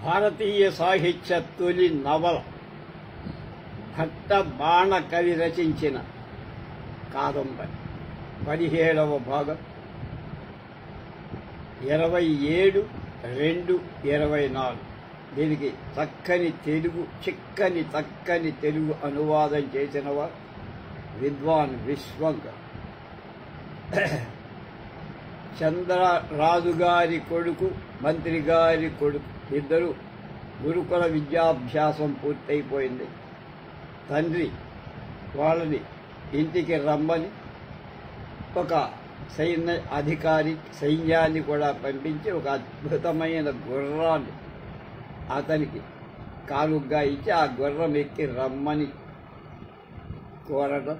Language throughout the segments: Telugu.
భారతీయ సాహిత్య తొలి నవల భట్ట బాణ కవి రచించిన కాదంబరి 17వ భాగం 27/2/24. దీనికి చిక్కని తెలుగు అనువాదం చేసిన వారు విద్వాన్ విశ్వంకర్. చంద్రరాజు గారి కొడుకు, మంత్రి గారి కొడుకు ఇద్దరు గురుకుల విద్యాభ్యాసం పూర్తయిపోయింది. తండ్రి వాళ్ళని ఇంటికి రమ్మని ఒక సైన్యాన్ని కూడా పంపించి ఒక అద్భుతమైన గుర్రాన్ని అతనికి కానుగ్గా ఇచ్చి ఆ గుర్రం ఎక్కి రమ్మని కోరడం,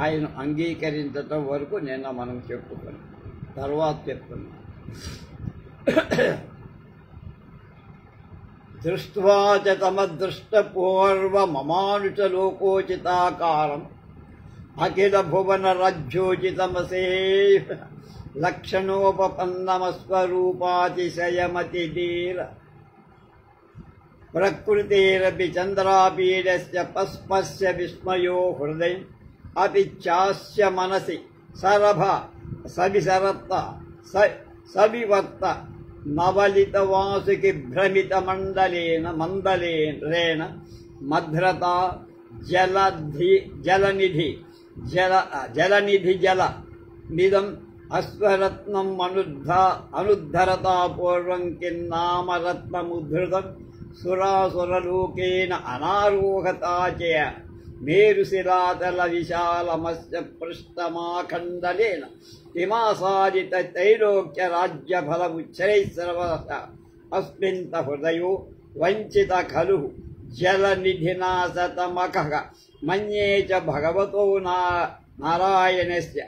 ఆయన అంగీకరించటం వరకు నిన్న మనం చెప్పుకున్నాం. తర్వాత చెప్తున్నాం. దృష్ట్వా చ తమదృష్టపూర్వమమానుషలోకోచితాకారం అఖిల భువన రాజ్యోచితమసే లక్షణోపపన్నమస్వరూపాతిశయమతిధీర ప్రకృతేరపి చంద్రాపీడస్య పస్మస్య విస్మయో హృదయం అపి చాస్య మనసి సరభ సవిసరత్త సవివర్త నవలిత వాసుకి భ్రమిత మందలేన మధ్రత జలనిధి జల నిదం అశ్వరత్నం అనుద్ధరతా పూర్వం కిన్నామరత్నముద్ధృతం సురాసురలోకేన అనారోహతాచయ మేరుశిలాతల విశాలమస్య పృష్టమాఖండలేన హిమాసాదిత తైలోక్య రాజ్యఫలముచ్చరైస్రవస అస్మింత హృదయో వంచిత ఖలు జలనిధినాశతమఖః మన్యే చ భగవతో నారాయణస్య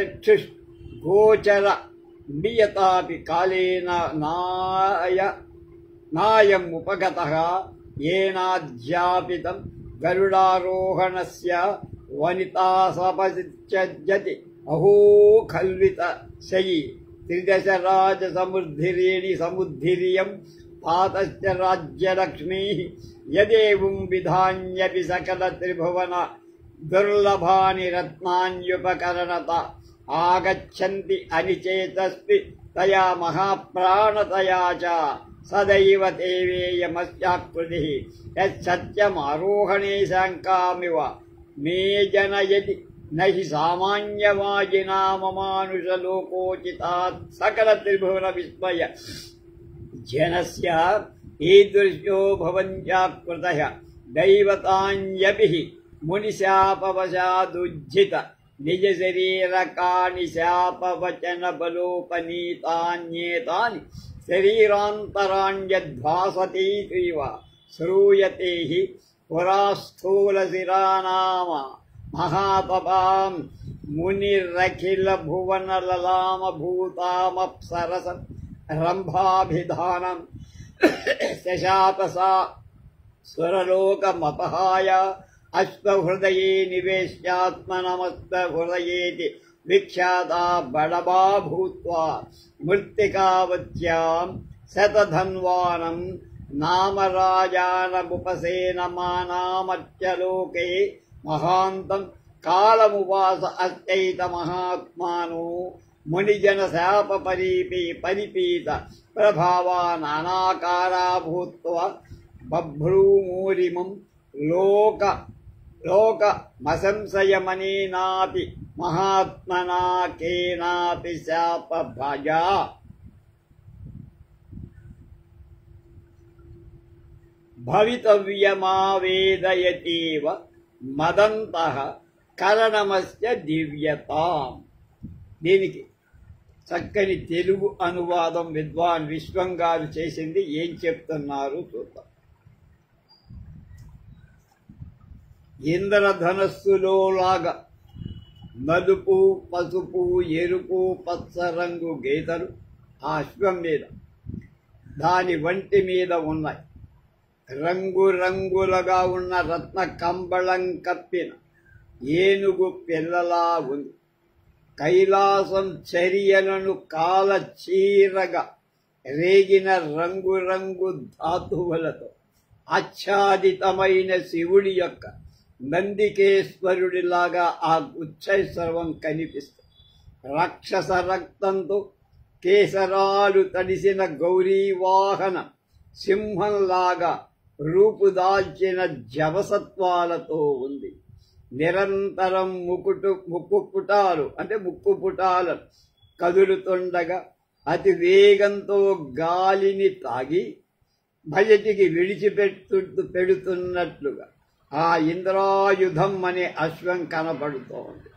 చక్షుష్గోచర నియతాపి కాలేన నాయముపగతః ఏనాధ్యాపితం గరుడారోహణస్య వనితాసపసిత్యజతి అహో ఖల్విత శయీ త్రిదశ రాజ సముద్ధిరియం తాతశ్చ రాజ్యలక్ష్మీ యదేవం విధాన్యపి సకల త్రిభువన దుర్లభాని రత్నాన్యుపకరణత ఆగచ్చంతి అనిచేతస్తి తయా మహాప్రాణతయా చ సదైవ దేవేయమస్యాకృతి యత్సత్యమారోహణే శంకామివ మే జనయతి నహి సామాన్యవాజినామమానుషలోకోచితాత్ సకల త్రిభువన విస్మయ జనస్య ఈదృశ్యో భవంత్యాకృతః దైవతాన్యభిః మునిశాపవశాదుజ్జిత నిజ శరీరకాని శాపవచన బలోపనీతాన్యేతాని శరీరాంతరాణ్యధ్వాసతీవ శ్రూయతే హి పురాస్థూలశిరానామ మహాపపాం మునిరఖిల భువనలలామ భూతామప్సరసం రంభాభిధానం శశాపసా స్వరలోకమపహాయ అశ్వహృదయే నివేశ్యాత్మనమస్వహృదయేతి విఖ్యాతా బడబా భూత్వా మృత్తికావత్యాం శతధన్వానం నామరాజానముపసేనమానామత్యలోకే మహాంతం కాలమువాస అస్యైత మహాత్మానో మునిజన శాప పరిపీత ప్రభావా నానాకారా భూత్వా బభ్రూమూరిమం లోకమసంశయమనేనాపి మహాత్మనా కేనాపి శాప భజా. భవితవ్యమావేదయతీవ మదంతః కరణమస్య దివ్యతాం. దీనికి చక్కని తెలుగు అనువాదం విద్వాన్ విశ్వం గారు చేసింది. ఏం చెప్తున్నారు చూద్దాం. ఇంద్రధనస్సులోలాగా నలుపు, పసుపు, ఎరుపు, పచ్చ రంగు గీతలు ఆ అశ్వం మీద, దాని వంటి మీద ఉన్నాయి. రంగురంగులుగా ఉన్న రత్న కంబళం కప్పిన ఏనుగు పిల్లలా ఉంది. కైలాసం చర్యలను కాల చీరగా రేగిన రంగురంగు ధాతువులతో ఆచ్ఛాదితమైన శివుడి యొక్క నందికేశ్వరుడిలాగా ఆ ఉచ్చైశ్రవం కనిపిస్తుంది. రాక్షస రక్తంతో కేసరాలు తడిసిన గౌరీవాహన సింహంలాగా రూపుదాల్చిన జవసత్వాలతో ఉంది. నిరంతరం ముక్కు పుటాలు కదులుతుండగా అతి వేగంతో గాలిని తాగి బయటికి పెడుతున్నట్లుగా ఆ ఇంద్రాయుధం అనే అశ్వం కనబడుతోంది.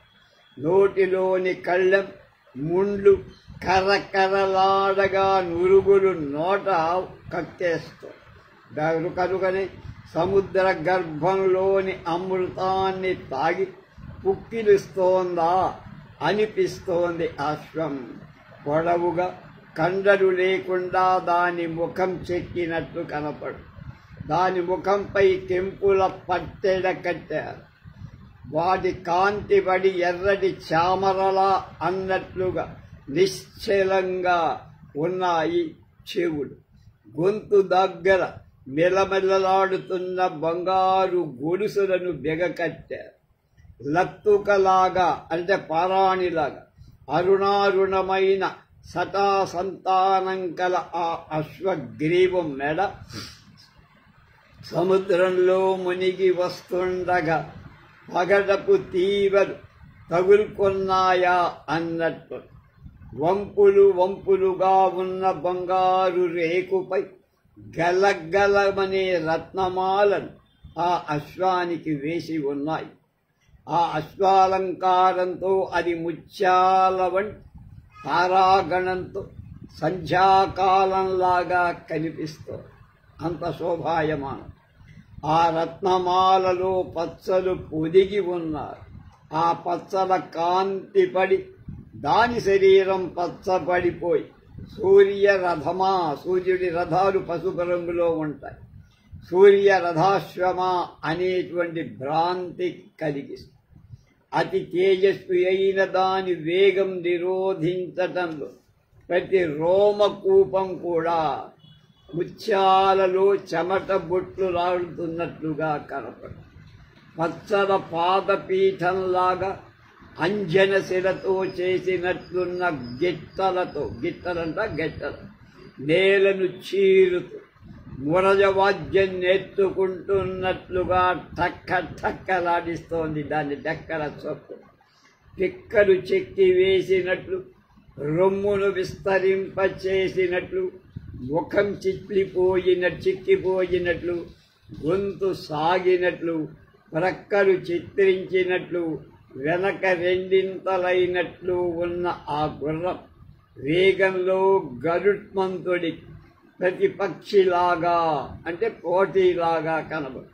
నోటిలోని కళ్ళెం ముండ్లు కరకరలాడగా నురుగులు నోట కక్కేస్తోంది. కనుకనే సముద్ర గర్భంలోని అమృతాన్ని తాగి పుక్కిలిస్తోందా అనిపిస్తోంది. అశ్వం పొడవుగా కండలు లేకుండా దాని ముఖం చెక్కినట్టు కనపడు. దాని ముఖంపై కెంపుల పట్టెడ కట్టారు. వాటి కాంతి పడి ఎర్రటి చామరలా అన్నట్లుగా నిశ్చలంగా ఉన్నాయి చెవులు. గొంతు దగ్గర మెలమెలలాడుతున్న బంగారు గొలుసులను బెగకట్టారు. లత్తుకలాగా అంటే పారాణిలాగా అరుణారుణమైన సటా సంతానం కల ఆ అశ్వగ్రీవం మెడ సముద్రంలో మునిగి వస్తుండగా పగడపు తీవలు తగులుకొన్నాయా అన్నట్టు వంపులుగా ఉన్న బంగారు రేకుపై గలగలమనే రత్నమాలను ఆ అశ్వానికి వేసి ఉన్నాయి. ఆ అశ్వాలంకారంతో అది ముత్యాల వంటి తారాగణంతో సంధ్యాకాలంలాగా కనిపిస్తోంది. అంత శోభాయమానం. ఆ రత్నమాలలో పచ్చలు పొదిగి ఉన్నారు. ఆ పచ్చల కాంతి పడి దాని శరీరం పచ్చబడిపోయి సూర్యుడి రథాలు పసుపు రంగులో ఉంటాయి. సూర్య రథాశ్వమా అనేటువంటి భ్రాంతి కలిగిస్తుంది. అతి తేజస్వి అయిన దాని వేగం నిరోధించటంలో ప్రతి రోమకూపం కూడా ముత్యాలలో చెమట బొట్లు రాడుతున్నట్లుగా కనపడు. పచ్చల పాదపీఠంలాగా అంజన శిలతో చేసినట్లున్న గిట్టలంట గెట్టలు నేలను చీరుతూ మురజవాద్యం నేర్చుకుంటున్నట్లుగా ఠక్కలాడిస్తోంది దాని డెక్కల చొప్పు. పిక్కలు చెక్కి వేసినట్లు, రొమ్మును విస్తరింపచేసినట్లు, ముఖం చిక్కిపోయినట్లు, గొంతు సాగినట్లు, ప్రక్కలు చిత్రించినట్లు, వెనక రెండింతలైనట్లు ఉన్న ఆ గుర్రం వేగంలో గరుత్మంతుడి ప్రతిపక్షిలాగా అంటే పోటీలాగా కనబడు.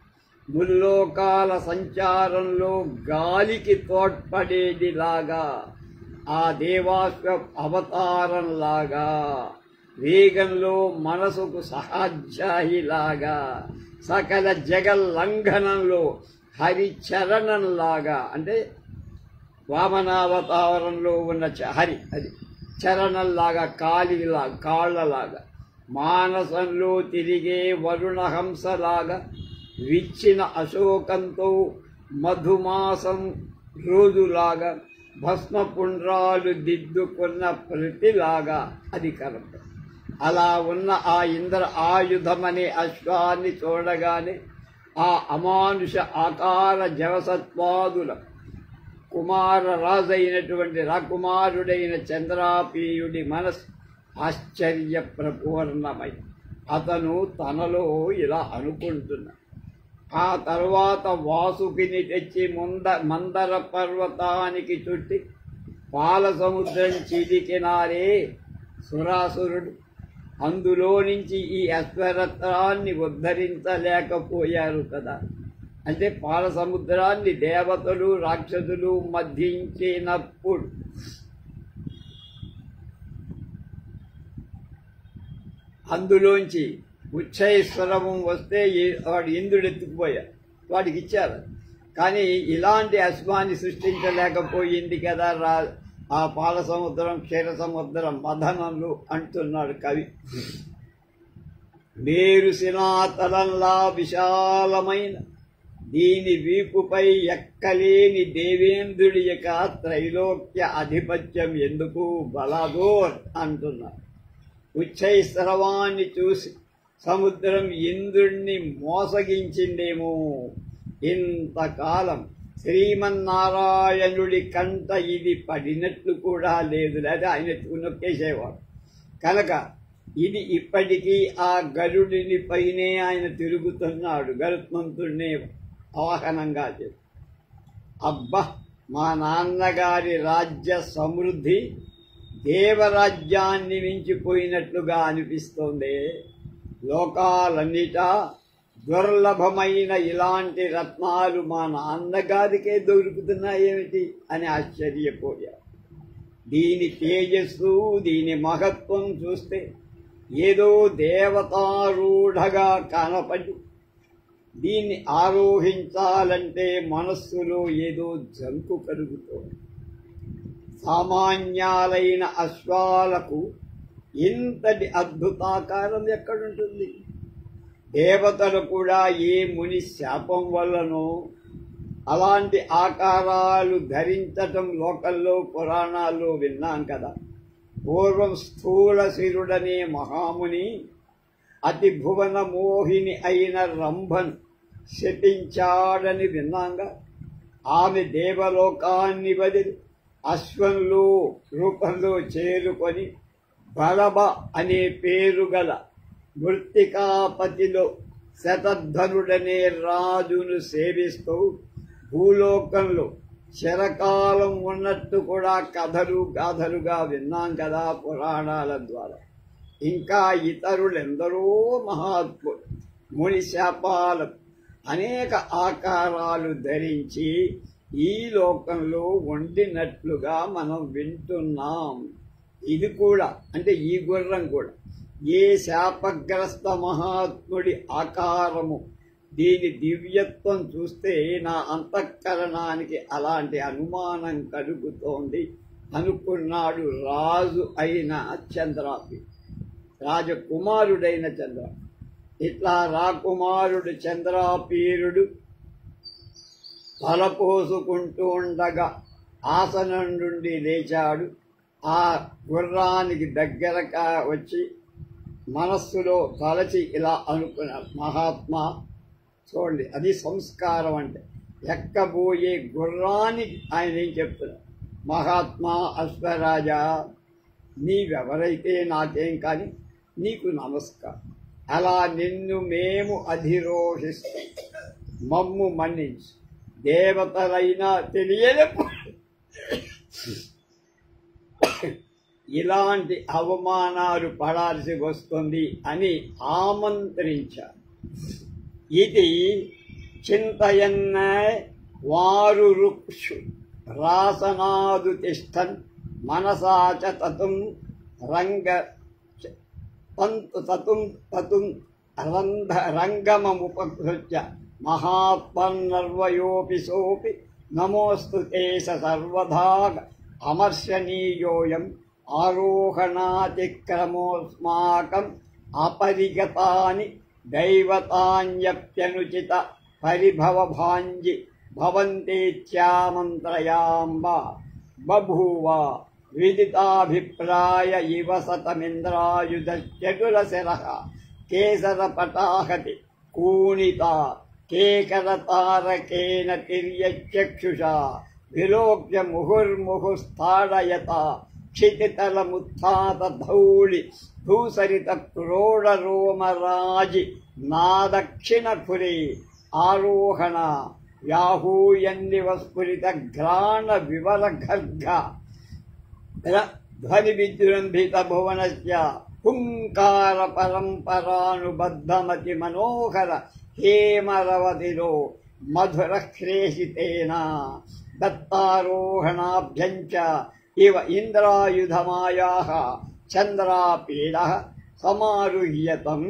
ముల్లోకాల సంచారంలో గాలికి తోడ్పడేదిలాగా ఆ దేవాశ్వ అవతారంలాగా వేగంలో మనసుకు సహాధ్యాయిలాగా సకల జగల్లంఘనంలో హరిచరణంలాగా అంటే వామనావతారంలో ఉన్న హరి అది చరణంలాగా కాళ్ళలాగా మానసంలో తిరిగే వరుణహంసలాగా విచ్చిన అశోకంతో మధుమాసం రోజులాగా భస్మపుండ్రాలు దిద్దుకున్న ప్రతిలాగా అది కనపడు. అలా ఉన్న ఆ ఇంద్ర ఆయుధమనే అశ్వాన్ని చూడగానే ఆ అమానుష ఆకార జవసత్వాదుల కుమారరాజైనటువంటి రాకుమారుడైన చంద్రాపీయుడి మనసు ఆశ్చర్య ప్రపూర్ణమై అతను తనలో ఇలా అనుకుంటున్నాడు. ఆ తర్వాత వాసుకిని తెచ్చి మందర పర్వతానికి చుట్టి పాల సముద్రం చిలికినారే సురాసురుడు. అందులో నుంచి ఈ అశ్వరత్నాన్ని ఉద్ధరించలేకపోయారు కదా. అంటే పాల సముద్రాన్ని దేవతలు రాక్షసులు మధ్యించినప్పుడు అందులోంచి ఉచ్చైశ్వరవం వస్తే వాడు ఇంద్రుడు ఎత్తుకుపోయాడు, వాడికి ఇచ్చారు. కానీ ఇలాంటి అశ్వాన్ని సృష్టించలేకపోయింది కదా ఆ పాల సముద్రం క్షీర సముద్రం మదనలు అంటున్నాడు కవి. మేరు శిలాతలంలా విశాలమైన దీని వీపుపై ఎక్కలేని దేవేంద్రుడి యొక్క త్రైలోక్య ఆధిపత్యం ఎందుకు బలాదోర్ అంటున్నారు. ఉచ్చైస్రవాన్ని చూసి సముద్రం ఇంద్రుణ్ణి మోసగించిందేమో. ఇంతకాలం శ్రీమన్నారాయణుడి కంట ఇది పడినట్లు కూడా లేదు, లేదా ఆయన నొక్కేసేవాడు కనుక ఇది ఇప్పటికీ ఆ గరుడిని పైనే ఆయన తిరుగుతున్నాడు, గరుత్మంతుడిని వాహనంగా చేసి. అబ్బా, మా నాన్నగారి రాజ్య సమృద్ధి దేవరాజ్యాన్ని మించిపోయినట్లుగా అనిపిస్తోంది. లోకాలన్నిటా దుర్లభమైన ఇలాంటి రత్నాలు మా నాన్నగారికే దొరుకుతున్నాయేమిటి అని ఆశ్చర్యపోయారు. దీని తేజస్సు, దీని మహత్వం చూస్తే ఏదో దేవతారూఢగా కనపడి దీన్ని ఆరోహించాలంటే మనస్సులో ఏదో జంకు కలుగుతోంది. సామాన్యాలైన అశ్వాలకు ఇంతటి అద్భుతాకారం ఎక్కడుంటుంది? దేవతలు కూడా ఏ ముని శాపం వల్లనో అలాంటి ఆకారాలు ధరించటం లోకల్లో పురాణాల్లో విన్నాం కదా. పూర్వం స్థూల శిరుడనే మహాముని అతి భువన మోహిని అయిన రంభను శపించాడని విన్నాంగా. ఆమె దేవలోకాన్ని వదిలి అశ్వంలో రూపంలో చేరుకొని బలబ అనే పేరు గల మృత్తికాపతిలో శతధనుడనే రాజును సేవిస్తూ భూలోకంలో చిరకాలం ఉన్నట్టు కూడా కథలు గాథలుగా విన్నాం కదా పురాణాల ద్వారా. ఇంకా ఇతరులెందరో మహాత్ములు ముని శాపాలు అనేక ఆకారాలు ధరించి ఈ లోకంలో ఉండినట్లుగా మనం వింటున్నాం. ఇది కూడా అంటే ఈ గుర్రం కూడా ఏ శాపగ్రస్త మహాత్ముడి ఆకారము, దీని దివ్యత్వం చూస్తే నా అంతఃకరణానికి అలాంటి అనుమానం కలుగుతోంది అనుకున్నాడు రాజు అయిన చంద్రాపి, రాజకుమారుడైన చంద్రాపి. ఇట్లా రాకుమారుడు చంద్రాపీరుడు తలపోసుకుంటూ ఉండగా ఆసనం నుండి లేచాడు. ఆ గుర్రానికి దగ్గరగా వచ్చి మనస్సులో తలచి ఇలా అనుకున్నాడు, మహాత్మా చూడండి, అది సంస్కారం అంటే. ఎక్కబోయే గుర్రానికి ఆయన ఏం చెప్తున్నారు, మహాత్మా అశ్వరాజా, నీవెవరైతే నాకేం కానీ నీకు నమస్కారం. అలా నిన్ను మేము అధిరోహిస్తాం, మమ్ము మన్నించు. దేవతలైనా తెలియనప్పుడు ఇలాంటి అవమానాలు పడాల్సి వస్తుంది అని ఆమంత్రించారు. ఇది చింతయన్న వారు రుక్షు రాసనాదు తిష్టన్ మనసాచ తతుం రంగ తతుం రంగమముపకృత్య మహాత్మన్నర్వయోపి సోపి నమోస్తు తే సర్వదా అమర్శనీయోయం ఆరోహణాతిక్రమోస్మాకం అపరిగతాని దైవతాన్యప్యనుచిత పరిభవభాంజి భవంతేత్యామంత్రయాంబ బభూవ విదితాభిప్రాయ ఇవ సతమింద్రాయుధచతురశిరః కేసరపటాహతి కూణిత కేకరతారకేన తిర్యచక్షుషా విలోక్య ముహుర్ముహుస్థాడయత క్షితితలముత్థాత ధౌళి భూసరిత క్రోడరోమరాజి నాదక్షిణపురి ఆరోహణ వ్యాహూయన్నివస్ఫురిత ఘ్రాణ వివర గర్గ ధ్వని విజృంభిత భువనస్య హుంకార పరంపరానుబద్ధమతి మనోహర హేమరవతిలో మధుర హ్రేషితేన దత్తారోహణాభ్యంచ ఇవ ఇంద్రాయుధమాయాః చంద్రాపీడః సమారుహ్యతం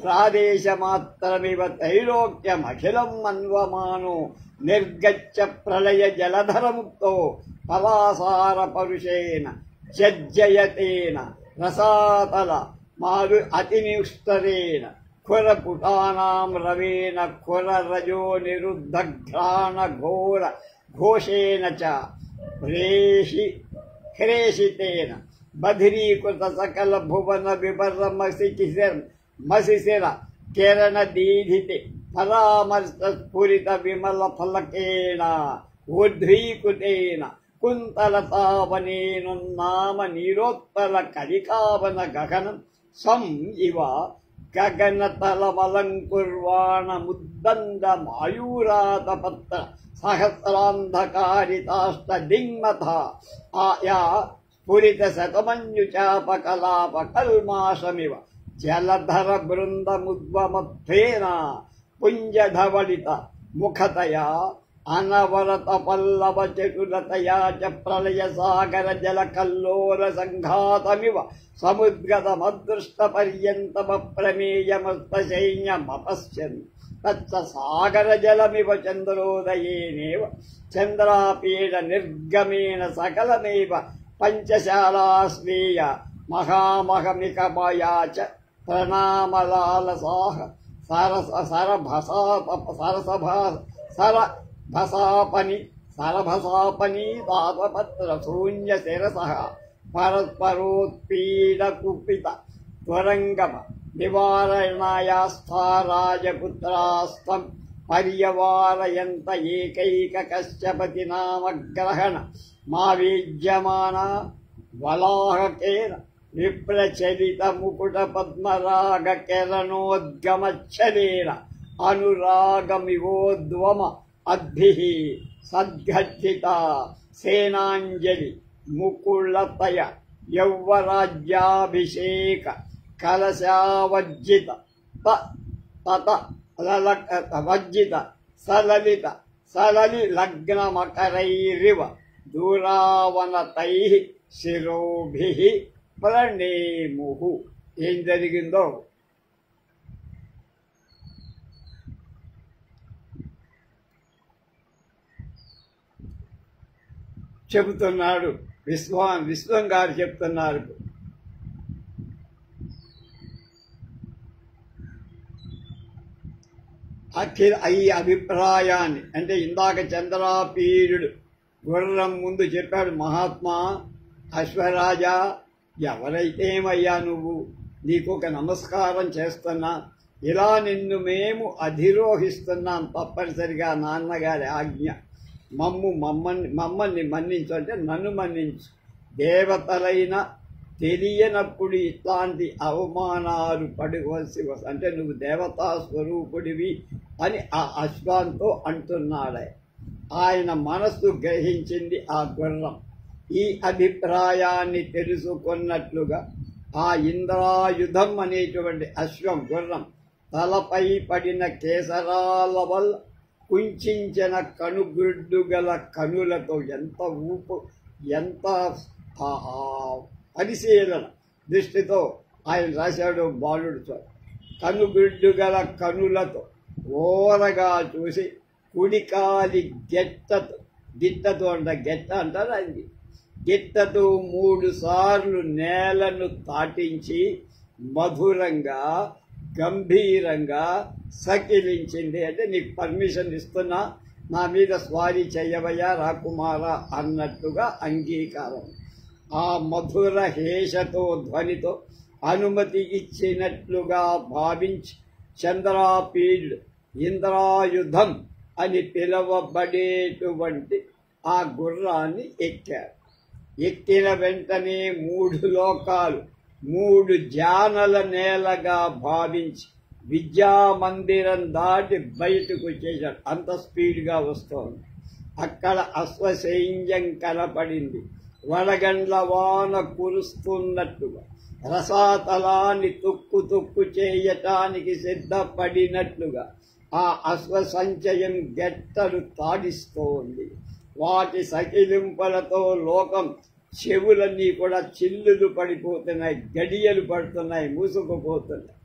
ప్రాదేశమాత్రమివ త్రైలోక్యమఖిలం మన్వమానో నిర్గచ్చ ప్రళయ జలధరముక్తో పలాసార పరుషేన జజ్జయతేన రసాతల మారు అతినిష్టరేణ ఖురపుటానాం రవేణ ఖురరజో నిరుద్ధఘ్రాణ ఘోర ఘోషేణ చ హ్రేషితేన బధిరీకృత సకల భువన వివర్ర మసిశిర కిరణ దీధితే పరామర్శ స్ఫురిత విమల ఫలకేణ ఊర్ధ్వీకృతేన కుంతలతావనేనున్నామ నీరోత్పల కలికావన గగనం సం ఇవ గగనతలమలంకుర్వాణ ముద్దండ మాయూరాతపత్ర సహస్రాంధకారితాష్ట దింగత ఆయా స్ఫురిత శతమంజుచాపకలాప కల్మాషమివ జలధర బృందముద్వమత్వేన పుంజధవళిత ముఖతయా అనవరత పల్లవ చతురతయా చ ప్రళయ సాగర జల కల్లోల సంఘాతమివ సముద్గతమదృష్ట పర్యంతమ ప్రమేయమస్తైన్యమపశ్యన్ తచ్చ సాగర జలమివ చంద్రోదయేనేవ చంద్రాపీడ నిర్గమేన సకలమేవ పంచశాలాస్మీయ మహామహమికమయా చ ప్రణామలాలసాహ సరభసాపని తాపపత్ర శూన్య శిరస పరస్పరోత్పీడ కుపిత త్వరంగమ నివారణాయాస్థా రాజపుత్రాస్తం పర్యవారయంత ఏకైక కశ్యపతి నామగ్రహణ మా వీజ్యమాన వలాహకేన విప్రచలిత ముకుట పద్మరాగ కిరణోద్గమచ్చలేన అనురాగమివోద్వమ అద్భిః సద్ఘటిత సేనాంజలి ముకుళతయ యౌవరాజ్యాభిషేక కలశావజ్జిత వజ్జిత సలలిత సలలి లగ్నమకరైరివ దూరావనతైః శిరోభిః ప్రణేముః. ఏం జరిగిందో చెబుతున్నాడు విశ్వం గారు చెప్తున్నారు. ఈ అభిప్రాయాన్ని అంటే ఇందాక చంద్రాపీరుడు గుర్రం ముందు చెప్పాడు, మహాత్మా అశ్వరాజా, ఎవరైతేమయ్యా నువ్వు, నీకు ఒక నమస్కారం చేస్తున్నా, ఇలా నిన్ను మేము అధిరోహిస్తున్నాం, తప్పనిసరిగా నాన్నగారి ఆజ్ఞ, మమ్మల్ని మన్నించు అంటే నన్ను మన్నించు. దేవతలైన తెలియనప్పుడు ఇట్లాంటి అవమానాలు పడవలసి అంటే నువ్వు దేవతా స్వరూపుడివి అని ఆ అశ్వంతో అంటున్నాడే. ఆయన మనస్సు గ్రహించింది ఆ గుర్రం. ఈ అభిప్రాయాన్ని తెలుసుకున్నట్లుగా ఆ ఇంద్రాయుధం అనేటువంటి అశ్వం గుర్రం తలపై పడిన కేసరాల వల్ల కుంచిన కనుగుడ్డు గల కనులతో ఎంత పరిశీలన దృష్టితో ఆయన రాశాడు బాలుడితో. కనుగుడ్డు గల కనులతో ఓరగా చూసి కుడికాలి గిట్టతో అంట, గెట్ట అంటారు అది, గిట్టతో 3 సార్లు నేలను తాటించి మధురంగా గంభీరంగా సకిలించింది. అంటే నీకు పర్మిషన్ ఇస్తున్నా, నా మీద స్వారీ చెయ్యవయ్యా రాకుమారా అన్నట్టుగా అంగీకారం. ఆ మధుర హేషతో ధ్వనితో అనుమతి ఇచ్చినట్లుగా భావించి చంద్రాపీడు ఇంద్రాయుధం అని పిలువబడేటువంటి ఆ గుర్రాన్ని ఎక్కారు. ఎక్కిన వెంటనే 3 లోకాలు 3 జానల నేలగా భావించి విద్యామందిరం దాటి బయటకు వచ్చేసాడు. అంత స్పీడ్గా వస్తోంది. అక్కడ అశ్వసైన్యం కనపడింది. వడగండ్ల వాన కురుస్తున్నట్టుగా, రసాతలాన్ని తుక్కు చేయటానికి సిద్ధపడినట్లుగా ఆ అశ్వసంచయం గెట్టలు తాడిస్తోంది. వాటి సకిలింపులతో లోకం చెవులన్నీ కూడా చిల్లులు పడిపోతున్నాయి, గడియలు పడుతున్నాయి, మూసుకుపోతున్నాయి.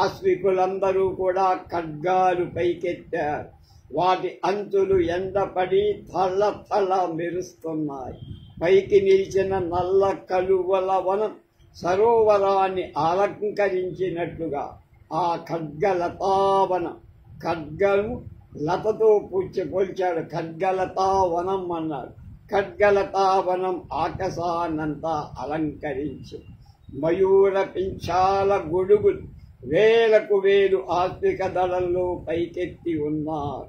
ఆశ్వికులందరూ కూడా ఖడ్గాలు పైకెత్తారు. వాటి అంచులు ఎండపడి తళ్ళ తళ్ళ మెరుస్తున్నాయి. పైకి నిలిచిన నల్ల కలువల వనం సరోవరాన్ని అలంకరించినట్లుగా ఆ ఖడ్గలతావనం, ఖడ్గము లతతో పోల్చాడు. ఖడ్గలతావనం అన్నాడు. ఖడ్గలతావనం ఆకాశాన్నంతా అలంకరించి మయూర పింఛాల గొడుగులు వేలకు వేలు ఆస్తిక దళంలో పైకెత్తి ఉన్నారు.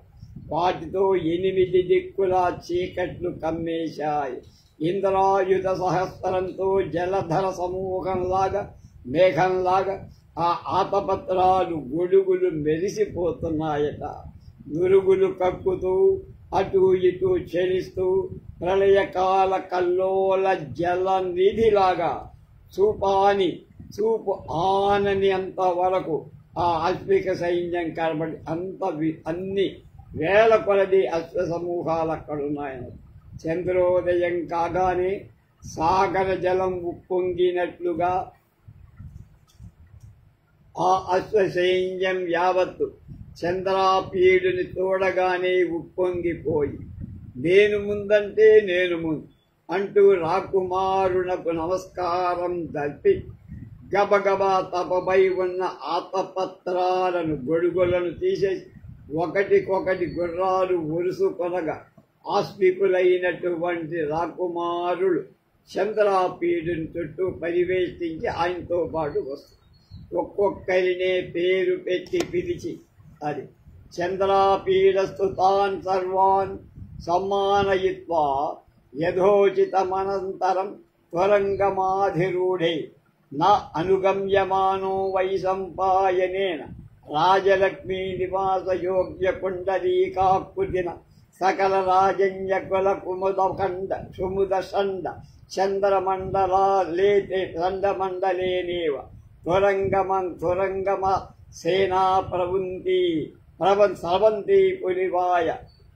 వాటితో 8 దిక్కుల చీకట్లు కమ్మేశాయి. ఇంద్రాయుధ సహస్రంతో జలధర సమూహంలాగా, మేఘంలాగా ఆ ఆతపత్రాలు గొడుగులు మెరిసిపోతున్నాయట. నురుగులు కక్కుతూ అటు ఇటు చెలిస్తూ ప్రళయకాల కల్లోల జల నిధిలాగా చూపు ఆనని అంత వరకు ఆ అశ్విక సైన్యం కనబడి అన్ని వేల కొలది అశ్వ సమూహాలు అక్కడున్నాయని. చంద్రోదయం కాగానే సాగర జలం ఉప్పొంగినట్లుగా ఆ అశ్వ సైన్యం యావత్తు చంద్రాపీడుని చూడగానే ఉప్పొంగిపోయి నేను ముందంటే నేను ముందు అంటూ రాకుమారునకు నమస్కారం జరిపి గబగబా తపపై ఉన్న ఆతపత్రాలను గొడుగులను తీసేసి ఒకటికొకటి గుర్రాలు ఒరుసుకొనగా ఆస్మికులైనటువంటి రాకుమారులు చంద్రాపీడుని చుట్టూ పరివేష్టించి ఆయనతో పాటు వస్తారు. ఒక్కొక్కరినే పేరు పెట్టి పిలిచి అది చంద్రాపీడస్తు తాన్ సర్వాన్ సమ్మానయిత్వా యథోచితమనంతరం త్వరంగమాధిరూఢే నా అనుగమ్యమానో వై సంపాయనేన రాజలక్ష్మీ నివాస యోగ్య కుండలీకాకృతిన సకల రాజన్య కుల కుముదఖండ సుముద షండ చంద్రమండలేతే చండమండలేనేవ త్వరంగమ సేనా స్రవంతి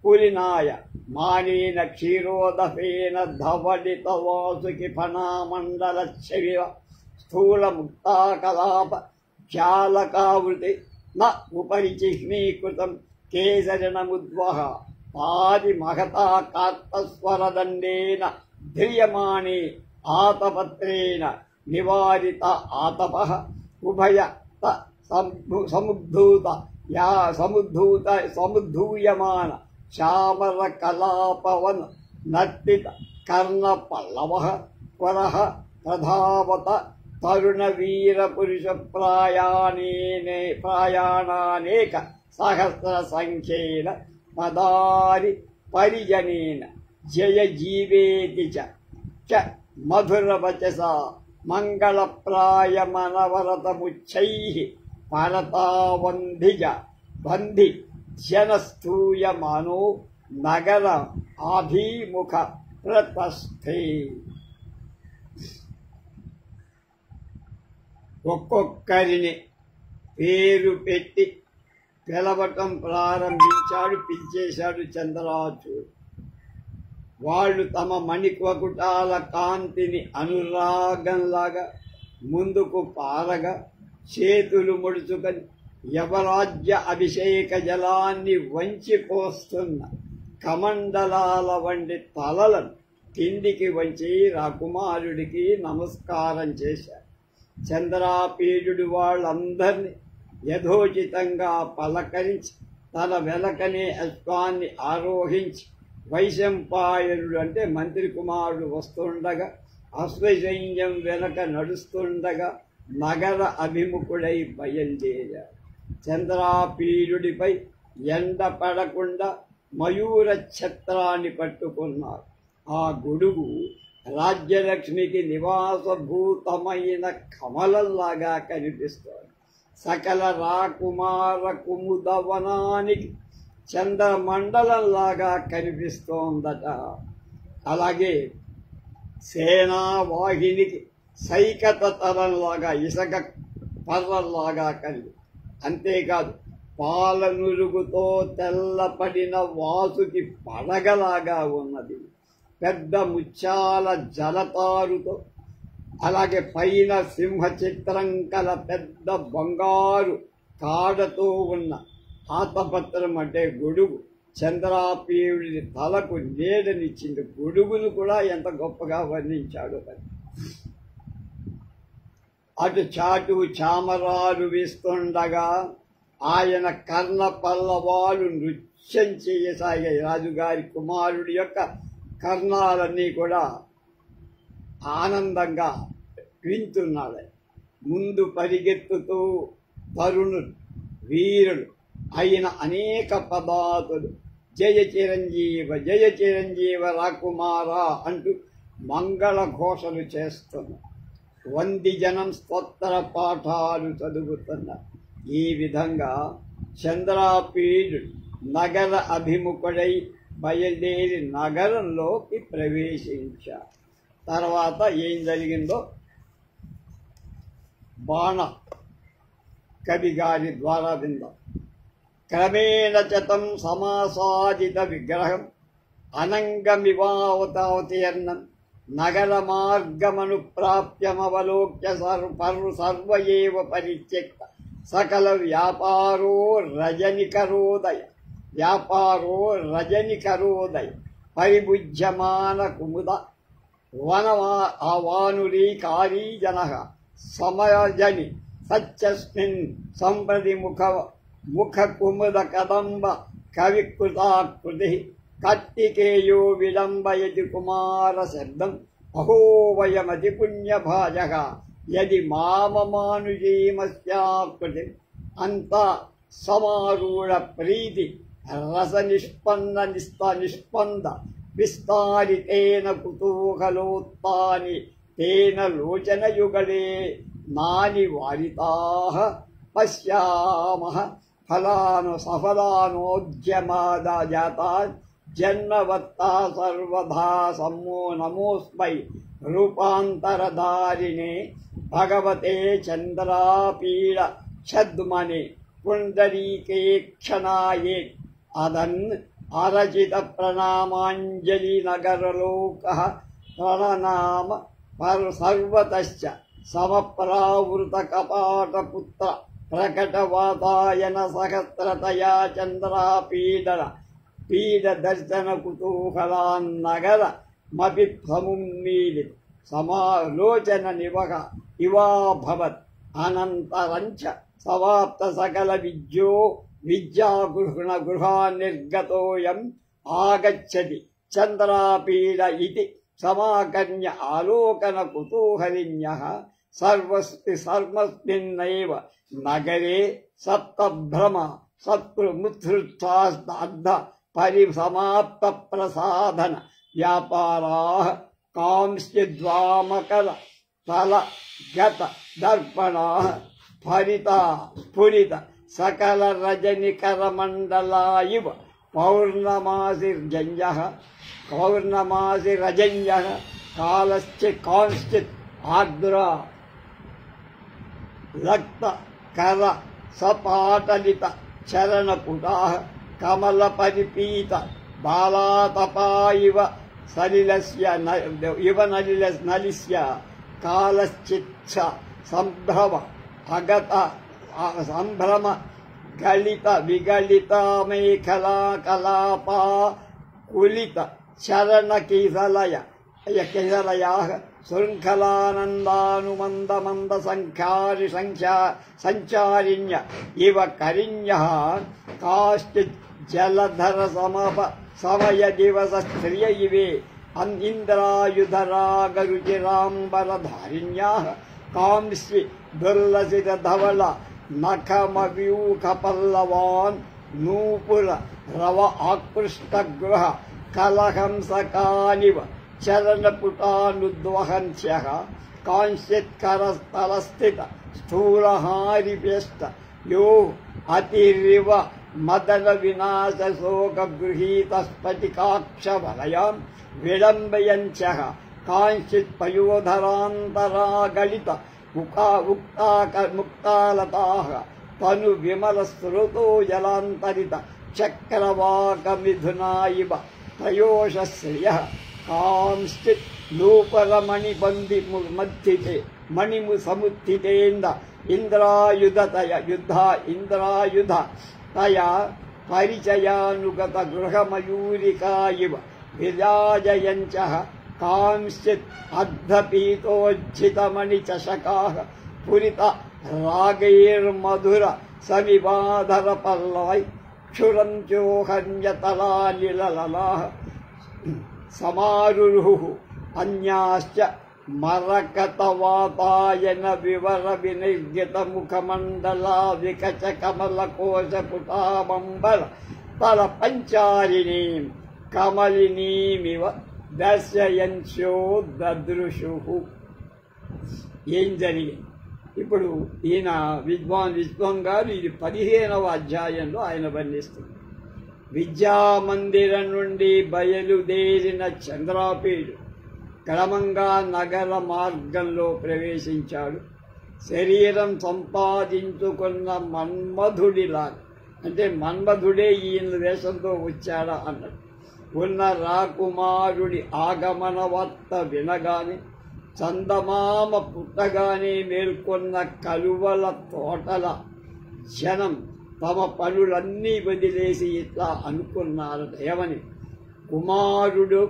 పులినాయ మానేన క్షీరోదఫేన ధవడిత వాసుకి ఫణామండల శరీర స్థూల ముక్తాకలాప ఖ్యాలకావృతి న ఉపరి చిహ్నీకృతం కేసరణముద్వహ పాది మహతా కార్తస్వరదండేన ధ్రియమాణే ఆతపత్రేణ నివారిత ఆతపః ఉభయ సముద్ధూయమాన చామర కలాపవన్ నర్తిత కర్ణ పల్లవ కొరః ప్రధావత తరుణ వీర పురుష ప్రయాణానేక సహస్ర సంఖ్యేన పదారి పరిజనేన జయ జీవేతి చ మధుర వచస మంగళప్రాయమనవరతముచ్చైః పరతావంధి జనస్తూయమానో నగర అభిముఖ ప్రతస్థే. ఒక్కొక్కరిని పేరు పెట్టి పిలవటం ప్రారంభించాడు, పిలిచేశాడు చంద్రాచుడు. వాళ్ళు తమ మణికవకుటాల కాంతిని అనురాగంలాగా ముందుకు పారగా చేతులు ముడుచుకొని యవరాజ్య అభిషేక జలాన్ని వంచిపోస్తున్న కమండలాల వంటి తలలను కిందికి వంచి రాకుమారుడికి నమస్కారం చేశారు. చంద్రాపీడుడు వాళ్ళందరినీ యథోచితంగా పలకరించి తన వెనకనే అశ్వాన్ని ఆరోహించి వైశంపాయనుడు అంటే మంత్రి కుమారుడు వస్తుండగా అశ్వసైన్యం వెనక నడుస్తుండగా నగర అభిముఖుడై బయలుదేరాడు. చంద్రాపీడుడిపై ఎండ పడకుండా మయూర ఛత్రాన్ని పట్టుకున్నారు. ఆ గొడుగు రాజ్యలక్ష్మికి నివాసభూతమైన కమలంలాగా కనిపిస్తోంది. సకల రాకుమార కుముదవనానికి చంద్రమండలంలాగా కనిపిస్తోందట. అలాగే సేనావాహినికి సైకత తలంలాగా ఇసక పర్రల్లాగా కలిగి, అంతేకాదు పాలనురుగుతో తెల్లపడిన వాసుకి పడగలాగా ఉన్నది. పెద్ద ముత్యాల జలతారుతో, అలాగే పైన సింహ చిత్రం కల పెద్ద బంగారు కాడతో ఉన్న ఆతపత్రం అంటే గొడుగు చంద్రాపీయుడి తలకు నీడనిచ్చింది. గొడుగును కూడా ఎంత గొప్పగా వర్ణించాడు. అటు చాటు చామరాలు వేస్తుండగా ఆయన కర్ణ పల్లవాలు నృత్యం చేయసాగాయి. రాజుగారి కుమారుడి యొక్క కర్ణాలన్నీ కూడా ఆనందంగా వింటున్నాడు. ముందు పరిగెత్తుతూ తరుణులు వీరులు అయిన అనేక పదాతులు జయ చిరంజీవ రాకుమార అంటూ మంగళ ఘోషలు చేస్తున్నారు. వంది జనం స్తోత్ర పాఠాలు చదువుతున్నారు. ఈ విధంగా చంద్రాపీడు నగర అభిముఖుడై బయలుదేరి నగరంలోకి ప్రవేశించారు. తర్వాత ఏం జరిగిందో బాణ కవి గారి ద్వారా విందాం. క్రమేణ చతం సమాసాదిత విగ్రహం అనంగమివావతావతీర్ణం నగర మార్గమను ప్రాప్యమవలోక్య సర్వ ఏవ పరిత్యక్త సకల వ్యాపారో రజనికరోదయ పరిభుజ్యమాన కుముద వానురీకారీ జన సమజని సత్యస్మిన్ సంప్రతి ముఖ కుముద కదంబ కవికృతాకృతి కార్తికేయో విలంబయతి కుమార శబ్దం అహోవయమతి పుణ్యభాజక యది మామమానుజీమస్యాకృతి అంత సమారూఢ ప్రీతి రస నిష్పంద విస్తారితేన కుతూహలోత్తాని తేన లోచనయుగళే నాని వారితాః పశ్యామః సఫలానోద్యమాదాజాతా జన్మవత్తా సర్వదా సమ్మో నమోస్మై రూపాంతరధారిణే భగవతే చంద్రాపీడ ఛద్మనే పుండరీకేక్షణాయే అదన్ అరచిత ప్రణామాంజలి నగరలోక ప్రణనామ సర్వతశ్చ సమప్రావృత కపాటపుత్ర ప్రకటవాతాయన సహస్రతయా చంద్రాపీడ దర్శన కుతూహలాన్నగర మపి సమున్మీలిత సమాలోచన నివహ ఇవాభవత్ అనంతరంచ సమాప్త సకల విద్యాగృహానిర్గతోయం ఆగచ్చతి చంద్రాపీడ ఇతి సమాకర్ణ్య ఆలోకన కుతూహలిన్యః సర్వస్మిన్నైవ నగరే సప్తభ్రమ సత్ముత్సృష్టార్థ పరిసమాప్త ప్రసాదన వ్యాపారాః కాంస్యద్వామకర తల గత దర్పణాః స్ఫురిత సకల రజనికర మండలా ఇవ పౌర్ణమాసిరజన్యః కాంశ్చిత్ ఆర్ద్ర రక్త కర సపాటలిత చరణపుటాః కమల పరిపీత బాలాతపా ఇవ సలిలస్య నలిస్య కాలశ్చిత్స సంభ్రమ గళిత విగళిత మేఖలా కలాపా కులిత చరణ కిసలయాః శృంఖలానందానుమంద సంచారిణ్య ఇవ కరిణ్యః కాశ్చిత్ జలధర సమయ దివస స్త్రియ ఇవే ఇంద్రాయుధరాగరుచిరాంబరధారిణ్యాః కాంస్య దుర్లసిత ధవళ నఖమవ్యూఖ పల్లవాన్ నూపుర రవ ఆకృష్ట గృహ కలహంసకానివ చరణపుటానుద్వహంస్యః కాంశ్చిత్కరస్థలస్థిత స్థూలహారిభ్యష్ట యో అతిరివ మదన వినాశ శోక గృహీత స్ఫటికాక్ష వలయాం విడంబయంత్యః కాంశ్చిత్ పయోధరాంతరాగళిత ముక్తాలతాః తను విమల స్రోతో జలాంతరిత చక్రవాక మిథునా ఇవ త్రయోశ్రియః కాంశ్చిత్ నూపరమణిబంధి మధ్యితే మణిము సముత్థితేంద ఇంద్రాయుధ తయ పరిచయానుగత గృహమయూరికా ఇవ విరాజయంచ కాంశ్చిత్ అర్ధపీతోజ్జితమణి చషకాః పురిత రాగైర్మధుర సమివాధర పల్లవై క్షురంచోహన్యతలానిలలాః సమారురుః అన్యాశ్చ మరకతవాతాయన వివర వినిర్జిత ముఖమండలా వికచ కమలకోశ పుటామంబర తల పంచారిణీం కమలినీమివ దర్శయంచో దదృశు. ఏం జరిగింది? ఇప్పుడు ఈయన విద్వాన్ గారు ఇది 15వ అధ్యాయంలో ఆయన వర్ణిస్తుంది. విద్యామందిరం నుండి బయలుదేరిన చంద్రాపీడు క్రమంగా నగర మార్గంలో ప్రవేశించాడు. శరీరం సంపాదించుకున్న మన్మధుడిలాగా, అంటే మన్మధుడే ఈయన వేషంతో వచ్చాడా అన్నాడు. ఉన్న రాకుమారుడి ఆగమన వార్త వినగానే చందమామ పుట్టగానే మేల్కొన్న కలువల తోటల జనం తమ పనులన్నీ వదిలేసి ఇట్లా అనుకున్నారట. ఏమని? కుమారుడు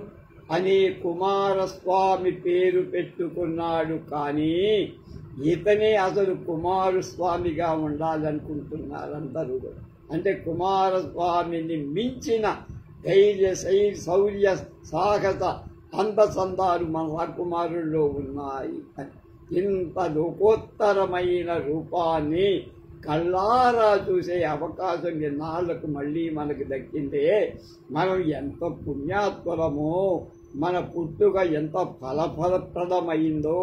అనే కుమారస్వామి పేరు పెట్టుకున్నాడు, కానీ ఇతనే అసలు కుమారస్వామిగా ఉండాలనుకుంటున్నారందరూ. అంటే కుమారస్వామిని మించిన ధైర్య శౌర్య సాహస అందసందాలు మన రాకుమారుల్లో ఉన్నాయి అని. ఇంత లోకోత్తరమైన రూపాన్ని కళ్ళారా చూసే అవకాశం ఎన్నాళ్లకు మళ్ళీ మనకు దక్కిందే. మనం ఎంత పుణ్యాత్పరమో, మన పుట్టుక ఎంత ఫలప్రదమైందో.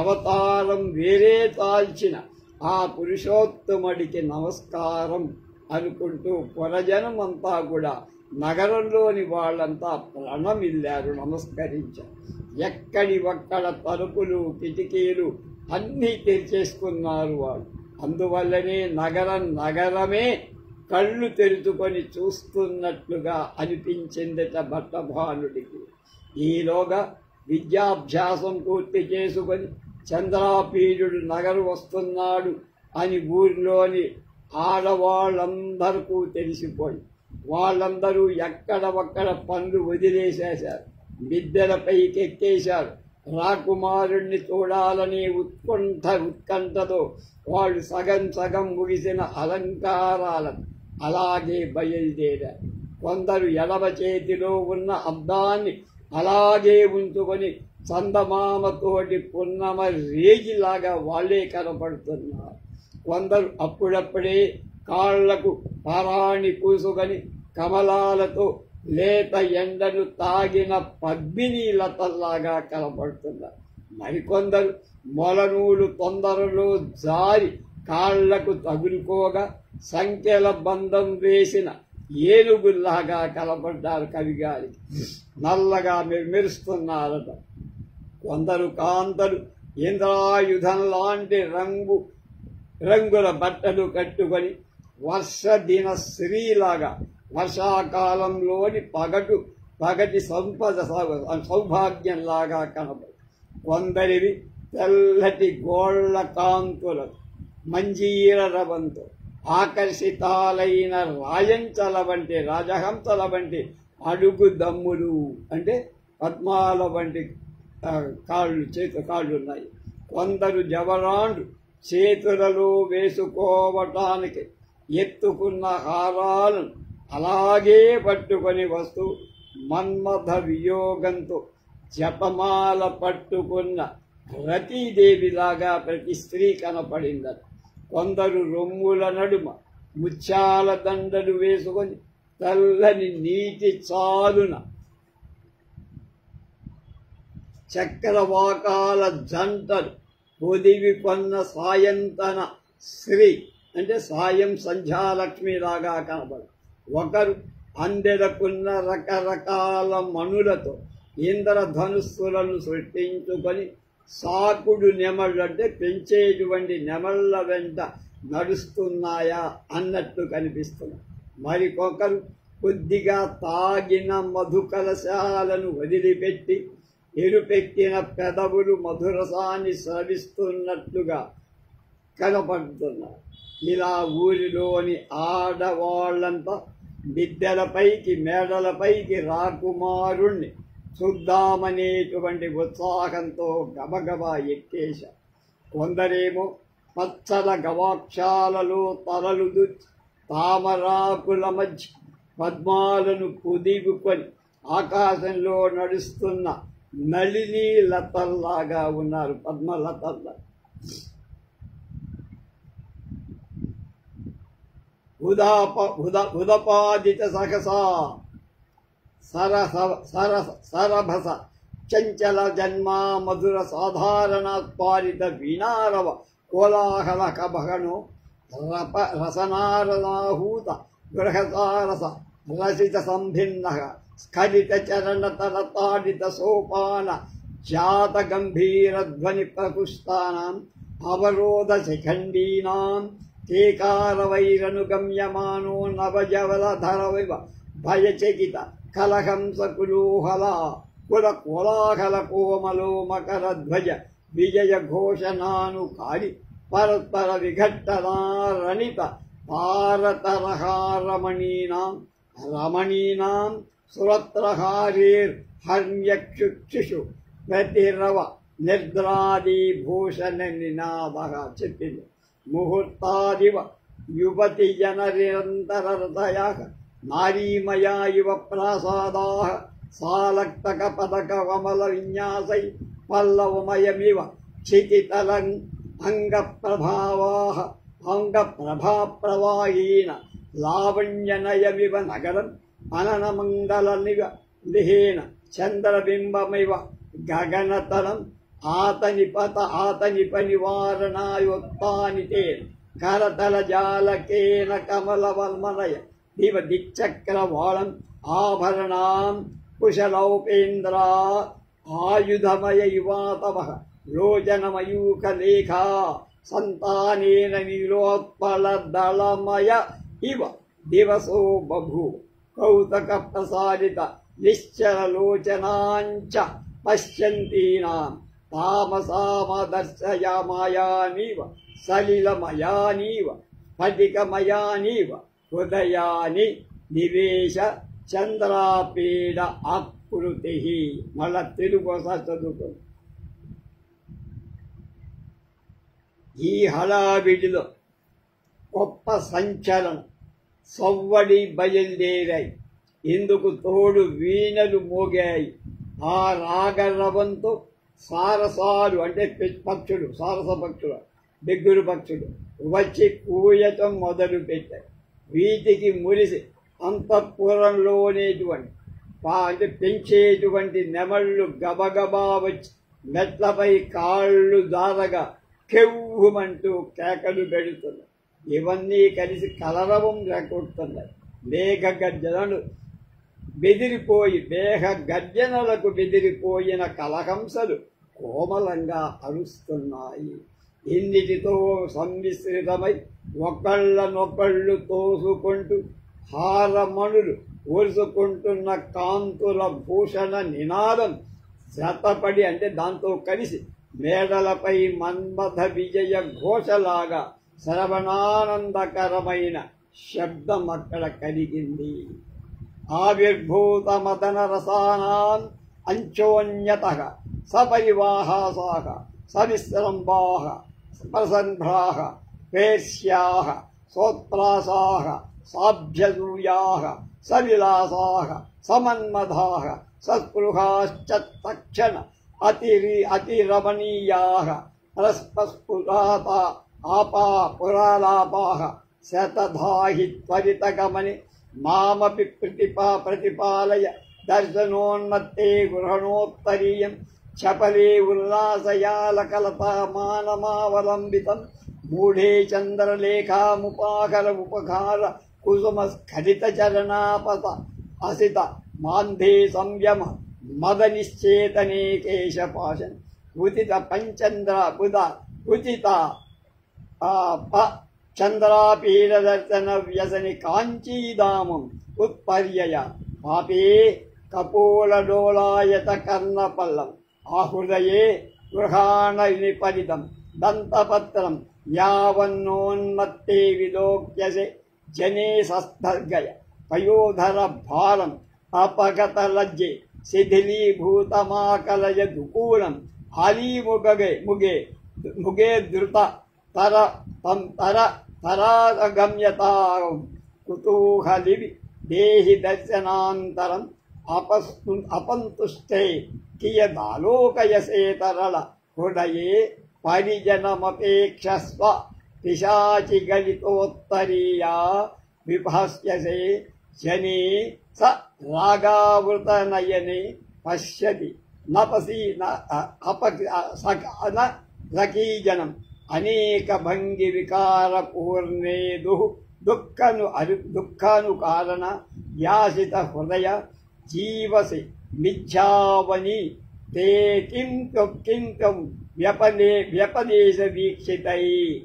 అవతారం వేరే తాల్చిన ఆ పురుషోత్తముడికి నమస్కారం అనుకుంటూ పురజనం అంతా కూడా, నగరంలోని వాళ్ళంతా ప్రణమిల్లారు, నమస్కరించారు. ఎక్కడి ఒక్కడ తలుపులు కిటికీలు అన్నీ తెరిచేసుకున్నారు వాళ్ళు. అందువల్లనే నగరమే కళ్ళు తెరుచుకొని చూస్తున్నట్లుగా అనిపించిందట భట్టభానుడికి. ఈలోగా విద్యాభ్యాసం పూర్తి చేసుకొని చంద్రాపీడుడు నగరు వస్తున్నాడు అని ఊరిలోని ఆడవాళ్ళందరికీ తెలిసిపోయి వాళ్ళందరూ ఎక్కడ ఒక్కడ పనులు వదిలేసేశారు, మిద్దెలపైకి ఎక్కేశారు. రాకుమారుణ్ణి చూడాలనే ఉత్కంఠతో వాళ్ళు సగం ముగిసిన అలంకారాలను అలాగే బయలుదేరారు. కొందరు ఎడమ చేతిలో ఉన్న అద్దాన్ని అలాగే ఉంచుకొని చందమామతోటి పున్నమ రేగిలాగా వాళ్లే కనపడుతున్నారు. కొందరు అప్పుడప్పుడే కాళ్లకు పరాణి పూసుకొని కమలాలతో లేత ఎండను తాగిన పద్మిని లతల్లాగా కనపడుతున్నారు. మరికొందరు మొలనూలు తొందరలో జారి కాళ్లకు తగులుకోగా సంఖ్యల బంధం వేసిన ఏనుగుల్లాగా కనపడ్డారు. కవిగారికి నల్లగా మెరుస్తున్నారట. కొందరు కాంతలు ఇంద్రాయుధం లాంటి రంగుల బట్టలు కట్టుకొని వర్షదిన స్త్రీలాగా వర్షాకాలంలోని పగటి సంపద సౌభాగ్యంలాగా కనబడు. కొందరివి తెల్లటి గోళ్ల కాంతుల మంజీర రవంతో ఆకర్షితాలైన రాయంచల వంటి రాజహంసల వంటి అడుగు దమ్ములు, అంటే పద్మాల వంటి కాళ్ళు ఉన్నాయి. కొందరు జవరాండ్లు చేతులలో వేసుకోవటానికి ఎత్తుకున్న హారాలను అలాగే పట్టుకొని వస్తూ మన్మథ వియోగంతో జపమాల పట్టుకున్న రతీదేవిలాగా ప్రతి స్త్రీ కనపడిందట. కొందరు రొమ్ముల నడుమ ముత్యాల దండలు వేసుకొని తెల్లని నీటి చాలున చక్రవాకాల జంటలు పొదివి కొన్న సాయంతన స్త్రీ, అంటే సాయం సంధ్యాలక్ష్మిలాగా కనబడు. ఒకరు అందెలకున్న రకరకాల మణులతో ఇంద్రధనుస్సులను సృష్టించుకొని సాకుడు నెమళ్ళు, అంటే పెంచేటువంటి నెమళ్ల వెంట నడుస్తున్నాయా అన్నట్టు కనిపిస్తుంది. మరికొకరు కొద్దిగా తాగిన మధు కలశాలను వదిలిపెట్టి ఎరుపెక్కిన పెదవులు మధురసాన్ని స్రవిస్తున్నట్లుగా కనపడుతున్నారు. ఇలా ఊరిలోని ఆడవాళ్లంతా మిద్దెలపైకి మేడలపైకి రాకుమారుణ్ణి చూద్దామనేటువంటి ఉత్సాహంతో గబగబా ఎక్కేశా. కొందరేమో పచ్చల గవాక్షాలలో తలలు దుచ్చి తామరాకుల మధ్య పద్మాలను పొదిగుకొని ఆకాశంలో నడుస్తున్న నళిని లతల్లాగా ఉన్నారు, పద్మలతల్లా. ఉదపాదిత సహసా సరభస చంచల జన్మా మధుర సాధారణాత్పారిత వీణారవ కోలాహల కభగణో రసనారనాహూత గృహసారస రసిత సంభిన్న స్ఖలిత చరణ తరతాడిత సోపాన జాత గంభీర ధ్వని ప్రపుష్టానాం అవరోధ శిఖండీనాం కేకారవైరనుగమ్యమానో నవజవలధరవివ భయచకిత కలహంస కులూహల కుల కోలాహల కోమలో మకర ధ్వజ విజయ ఘోషణానుకారి పరస్పర విఘట్టనారణిత భారతరహారమణీనాం రమణీనాం సురత్రహారీర్ హర్మ్యక్షుక్షుషు ప్రతిరవ నిర్ద్రాదీభూషణ నినాద చెప్పింది. ముహూర్తాదివ యువతి జననిరంతరతయా నారీమయా ఇవ ప్రాసాదాః సాలక్తక పదక కమల విన్యాసై పల్లవమయమివ క్షితితలం అంగప్రభావాః అంగప్రభాప్రవాహీన లావణ్యనయమివ నగరం అననమంగళనివ లిహేన చంద్రబింబమివ గగనతలం ఆతనిప నివారణాయోత్తానితేన కరతల జాలకేన కమలవల్మనయ దివ దిక్చక్రవాళం ఆభరణాం కుశలౌపేంద్రా ఆయుధమయ ఇవాతవః లోచనమయూఖలేఖా సంతానేన నీలోత్పలదళమయ ఇవ దివసో బభూ కౌతక ప్రసాదిత నిశ్చలలోచనాంచ పశ్యంతీనాం తామసామదర్శయామయానీవ సలిలమయానీవ స్ఫటికమయానీవ హృదయాని నివేశ చంద్రాపీడ ఆకృతి. మళ్ళా తెలుగు ఒకసారి చదువుకోండి. ఈ హడావిడిలో గొప్ప సంచలనం సవ్వడి బయలుదేరాయి. ఇందుకు తోడు వీణలు మోగాయి. ఆ రాగరవంతో సారసాలు అంటే పక్షులు, సారస పక్షులు, బిగ్గురు పక్షులు వచ్చి కూయటం మొదలు పెట్టాయి. వీటికి మురిసి అంతఃపురంలోనేటువంటి అంటే పెంచేటువంటి నెమళ్ళు గబగబా వచ్చి మెట్లపై కాళ్ళు దారగా కెవ్వుమంటూ కేకలు పెడుతున్నాయి. ఇవన్నీ కలిసి కలరవం లేకొడుతున్నాయి. మేఘ గర్జనలకు బెదిరిపోయిన కలహంసలు కోమలంగా అరుస్తున్నాయి. ఇన్నిటితో సమ్మిశ్రితమై ఒకళ్ళనొకళ్ళు తోసుకుంటూ హారమణులు ఒరుసుకుంటున్న కాంతుల భూషణ నినాదం శతపడి అంటే దాంతో కలిసి మేడలపై మన్మథ విజయ ఘోషలాగా శ్రవణానందకరమైన శబ్దం అక్కడ కలిగింది. ఆవిర్భూత మదన రసానాం అంచోన్యతః సపరివాహాసాః సవిశ్రంభాః ప్రసంభ్రాః పేర్ష్యాః సోత్ప్రాసాః సాభ్యసూయాః సవిలాసాః సమన్మధాః సస్పృహాశ్చ తక్షణ అతిరమణీయాః ప్రస్ఫురాత ఆపా పురాలాపాః శతధాహి త్వరితగమని మామపి ప్రతిపాలయ దర్శనోన్మత్తే గృహణోత్తరీయం చపలే ఉల్లాసయాలకలతా మానమావలంబితం మూఢే చంద్రలేఖాముపాకర ఉపకార కుసుమ స్ఖలిత చరణాపత అసిత మాంధే సంయమ మద నిశ్చేతనే కేశపాశన్ ఉదిత పంచంద్ర బుధ ఉచిత చంద్రాపీడదర్శన వ్యసని కాంచీదామం ఉత్పర్యయ పాపే కపోలడోలాయత కర్ణపల్లం ఆహృదయే గృహాణ నిపరితం దంతపత్రం యావన్నోన్మత్తే విలోక్యసే జనే సస్థర్గయ పయోధర భారం అపగత లజ్జే శిథిలీభూతమాకలయ దుకూలం ముగే ధృత తరాగమ్యతాం కుతూహలివి దేహి దర్శనాంతరం అపంతుష్టే కియదాలోకయసే తరళ హృదయే పరిజనమపేక్షస్వ పిశాచి గలితోత్తరీయా విభాస్యసే శని స రాగావృత నయనే పశ్యతి నపసి నకీజనం అనేక భంగి వికార పూర్ణే దుఃఖాను కారణ యాసిత హృదయ జీవసి మిథ్యావని తే కిం వ్యపదేశ వీక్షితై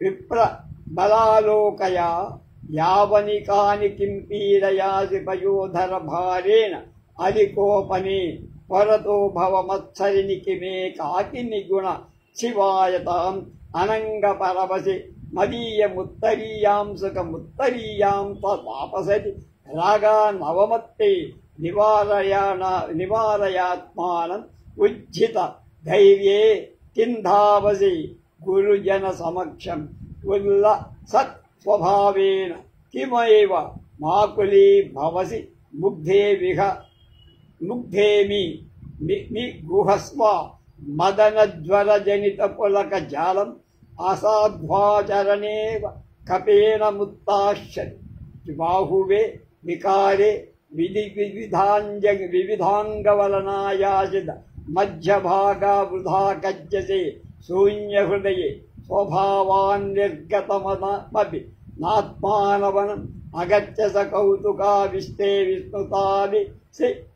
విప్ర బలాలోకయ యావనికాని కిం పీడయాసి పయోధర భారేణ అలికోపనే పరతో భవమత్సరిని కిమే కాకిని గుణ శివాయతాం అనంగ పరవసి మదీయముత్తరీయాం సుఖముత్తరీయాం తవాపసతి రాగా నవమత్తే నివారయాత్మానం ఉజ్జిత ధైర్యే కింధావసి గురుజన సమక్షం ఉల్ల సత్ స్వభావేన కిమేవ మాకులీ భవసి ముగ్ధేమి గుహస్వ మదనజ్వర జనిత పులక జాలం అసాధ్వాచరణేవ కపేన ముత్తాశ్యతి బాహువే వికారే వివిధాంగవలనాయాసిత మధ్యభాగా వృధా కజ్జసే శూన్య హృదయే స్వభావాన్ నిర్గతమపి నాత్మానవనం అగత్య స కౌతుకావిష్టే విస్మృతాది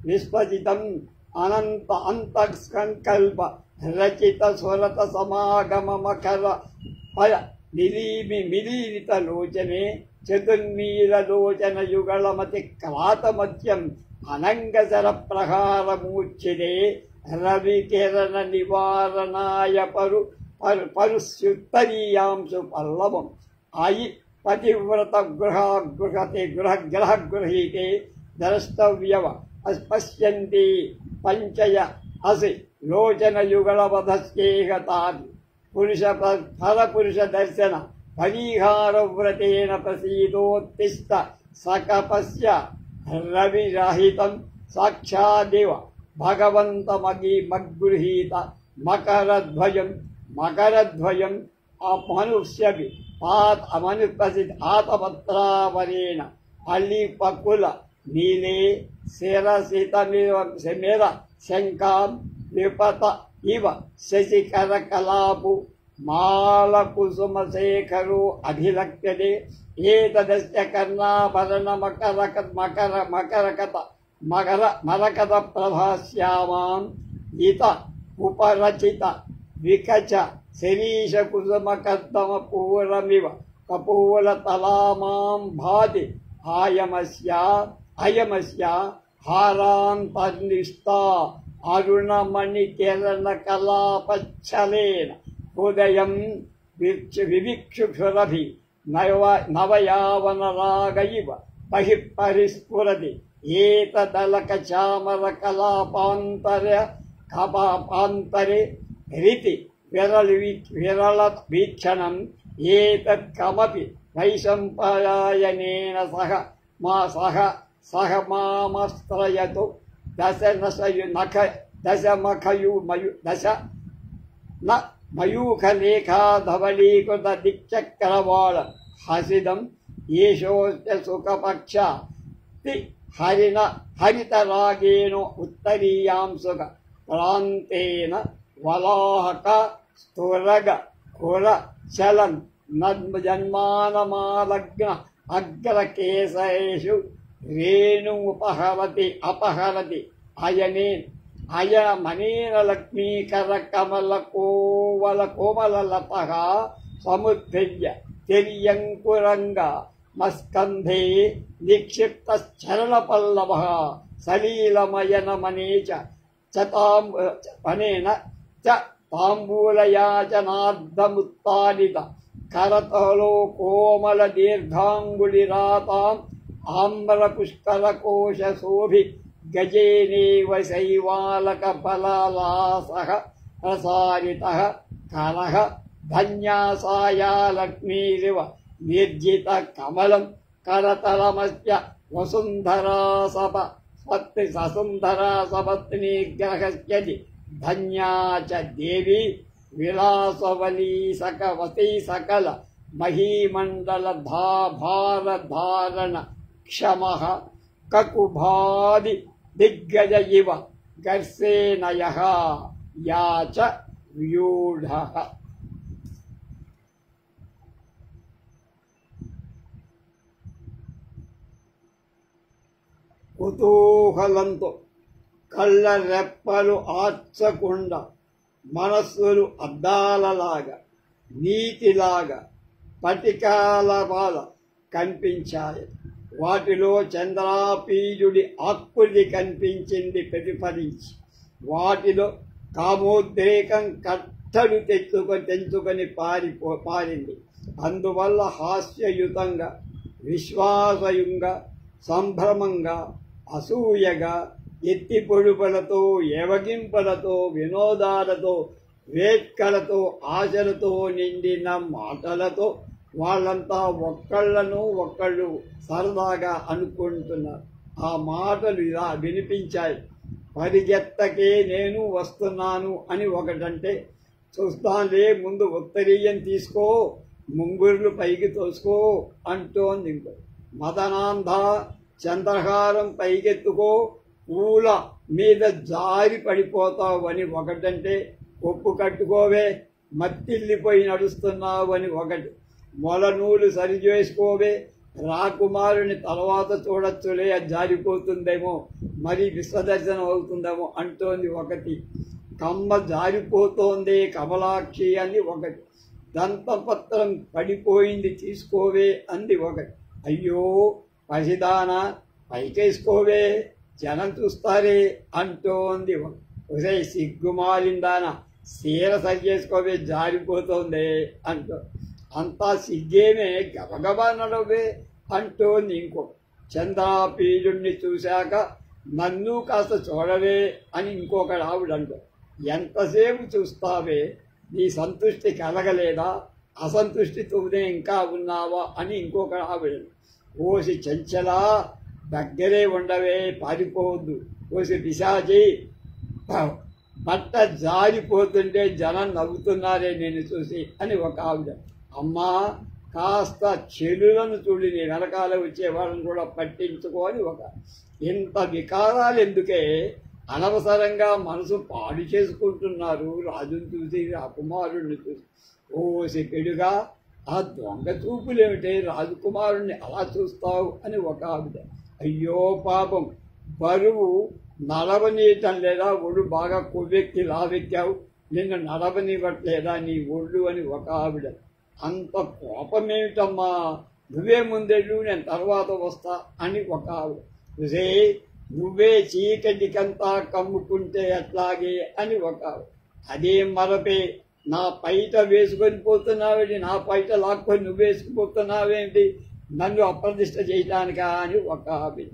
విస్మజితం అనంత అంతఃసంకల్ప రచిత స్వరత సమాగమ మకర మిలీరిత లోచనే చతుర్మీలలోచన యుగళమతి క్రాతమత్యం అనంగసర ప్రహారమూర్ఛిదే రవికిరణ నివారణాయ పరుస్యుత్తరీయాంశు పల్లవం అయి పతివ్రత గ్రహగృహీతే ద్రష్టవ్యవ పశ్యంతి పంచయ అసి లోచన యుగళవధస్యేహతాది పరపురుష దర్శన పరిహారవ్రతేన ప్రసీదోత్తిష్ట సకపస్య రవిరహితం సాక్షాదేవ భగవంతమగృహీత మకరద్వయం మనుష్యపి ఆతపత్రావరేణ అల్లిపకుల నీలే శిరసితమిర శంకాం విపత ఇవ శశికర కలాపు మాలకుసుమశేఖరో అభిలక్ష్యతే ఏతదస్య కర్ణాభరణ మరకత ప్రభాస్యామాం ఇత ఉపరచిత వికచ శరీష కుసుమకర్దమ పూరమివ కపోలతలామాం భాతి అయమస్య హారాంతర్నిష్టా అరుణమణికిరణ కలాపచ్చలేన హృదయం వివిక్షుభిరభి నవయావనరాగ ఇవ పరిస్ఫురతి ఏతదలక చామర కలాపాంతరే రితి విరళ వీక్షణం ఏతత్కమపి వైశంపాయనేన సహ మామస్త్రయతు మయూఖలేఖాధవళీకృత దిక్చక్రవాళ హసిదం ఏషోస్య సుఖపక్ష హరితరాగేణో ఉత్తరీయాంశుక ప్రాంతేన వలాహక స్థురగ కుల చలన్ జన్మానమాలగ్న అగ్రకేశేషు అపహరతి అయనమనేన లక్ష్మీకర కమల కోమలలత సముద్భ్య తిర్యంకురంగా మస్కంధే నిక్షిప్తశ్చరణ పల్లవ సలీలమయనమనే తాంబూలయాచనార్ధముత్తాడిత కరతలో కోమల దీర్ఘాంగుళిరాతాం ఆమ్ర పుష్కర కోశ శోభి గజేనేవ శైవాలక బలాలాసః ప్రసారితః కరః ధన్యాసాయా లక్ష్మీరివ నిర్జిత కమలం కరతలమస్య వసుంధరా సపత్ని గ్రహస్యది ధన్యా చ దేవి విలాసవలీ సకవతీ సకల మహీమండల భారధారణ క్షమః కకుభాది దిగ్గజ ఇవ గర్సేనయః యా చ వ్యూఢః. కుతూహలంతో కళ్ళ రెప్పలు ఆర్చకుండా మనస్సులు అద్దాలలాగా నీతిలాగా పటికాల కనిపించాయి. వాటిలో చంద్రాపీజుడి ఆకృతి కనిపించింది ప్రతిఫలించి. వాటిలో కామోద్రేకం కట్టలు తెంచుకొని పారింది. అందువల్ల హాస్యయుతంగా, విశ్వాసయుంగా, సంభ్రమంగా, అసూయగా, ఎత్తి పొడుపులతో, ఏవగింపలతో, వినోదాలతో, వేట్కలతో, ఆశలతో నిండిన మాటలతో వాళ్ళంతా ఒకళ్ళు సరదాగా అనుకుంటున్నారు. ఆ మాటలు ఇలా వినిపించాయి. పరిగెత్తకే నేను వస్తున్నాను అని ఒకటంటే, చూస్తానులే ముందు ఉత్తరీయం తీసుకో, ముంగురులు పైకి తోసుకో అంటోంది ఇంకో. మదనాంధ చంద్రహారం పైకెత్తుకో, పూల మీద జారి పడిపోతావు అని ఒకటంటే, కొప్పు కట్టుకోవే మత్తిల్లిపోయి నడుస్తున్నావు అని ఒకటి. మొల నూలు సరిచేసుకోవే, రాకుమారుని తర్వాత చూడొచ్చులే, అది జారిపోతుందేమో, మరి విశ్వదర్శనం అవుతుందేమో అంటోంది ఒకటి. కమ్మ జారిపోతోంది కమలాక్షి అని ఒకటి. దంతపత్రం పడిపోయింది తీసుకోవే అంది ఒకటి. అయ్యో పసిదానా పైకేసుకోవే జనం చూస్తారే అంటోంది ఒకటి. ఒసే సిగ్గుమాలిందానా సీర సరి చేసుకోవే జారిపోతోంది అంటో. అంతా సిగ్గేమే గబగబా నడవే అంటోంది ఇంకో. చంద్రాపీజుణ్ణి చూశాక నన్ను కాస్త చూడవే అని ఇంకొకడు ఆవిడంటో. ఎంతసేపు చూస్తావే, నీ సంతృష్టి కలగలేదా, అసంతృష్టితోనే ఇంకా ఉన్నావా అని ఇంకొకడు ఆవిడ. ఓసి చెంచలా దగ్గరే ఉండవే, పారిపోవద్దు. ఓసి పిశాచి బట్ట జారిపోతుంటే జనం నవ్వుతున్నారే నేను చూసి అని ఒక ఆవిడ. అమ్మా కాస్త చెలులను చూడి నీ వెనకాల వచ్చే వాళ్ళని కూడా పట్టించుకోని ఒక. ఇంత వికారాలు ఎందుకే, అనవసరంగా మనసు పాడు చేసుకుంటున్నారు రాజుని చూసి, రాకుమారుణ్ణి చూసి. ఓసి పెడుగా ఆ దొంగ చూపులేమిటే, రాజకుమారుణ్ణి అలా చూస్తావు అని ఒక ఆవిడ. అయ్యో పాపం, బరువు నడవనీయటం లేదా, ఒళ్ళు బాగా కొవ్వెక్కి లావెక్కావు, నిన్ను నడవనివ్వట్లేదా నీ ఒళ్ళు అని ఒక ఆవిడ. అంత కోపమేమిటమ్మా, నువ్వే ముందెళ్ళు నేను తర్వాత వస్తా అని ఒక ఆవిడ. చూసే నువ్వే చీకటికంతా కమ్ముకుంటే ఎట్లాగే అని ఒక ఆవిడ. అదే మరపే, నా పైట వేసుకొని పోతున్నావేంటి, నా పైట లాక్కొని నువ్వు వేసుకుపోతున్నావేంటి, నన్ను అప్రతిష్ట చేయటానికా అని ఒక ఆవిడ.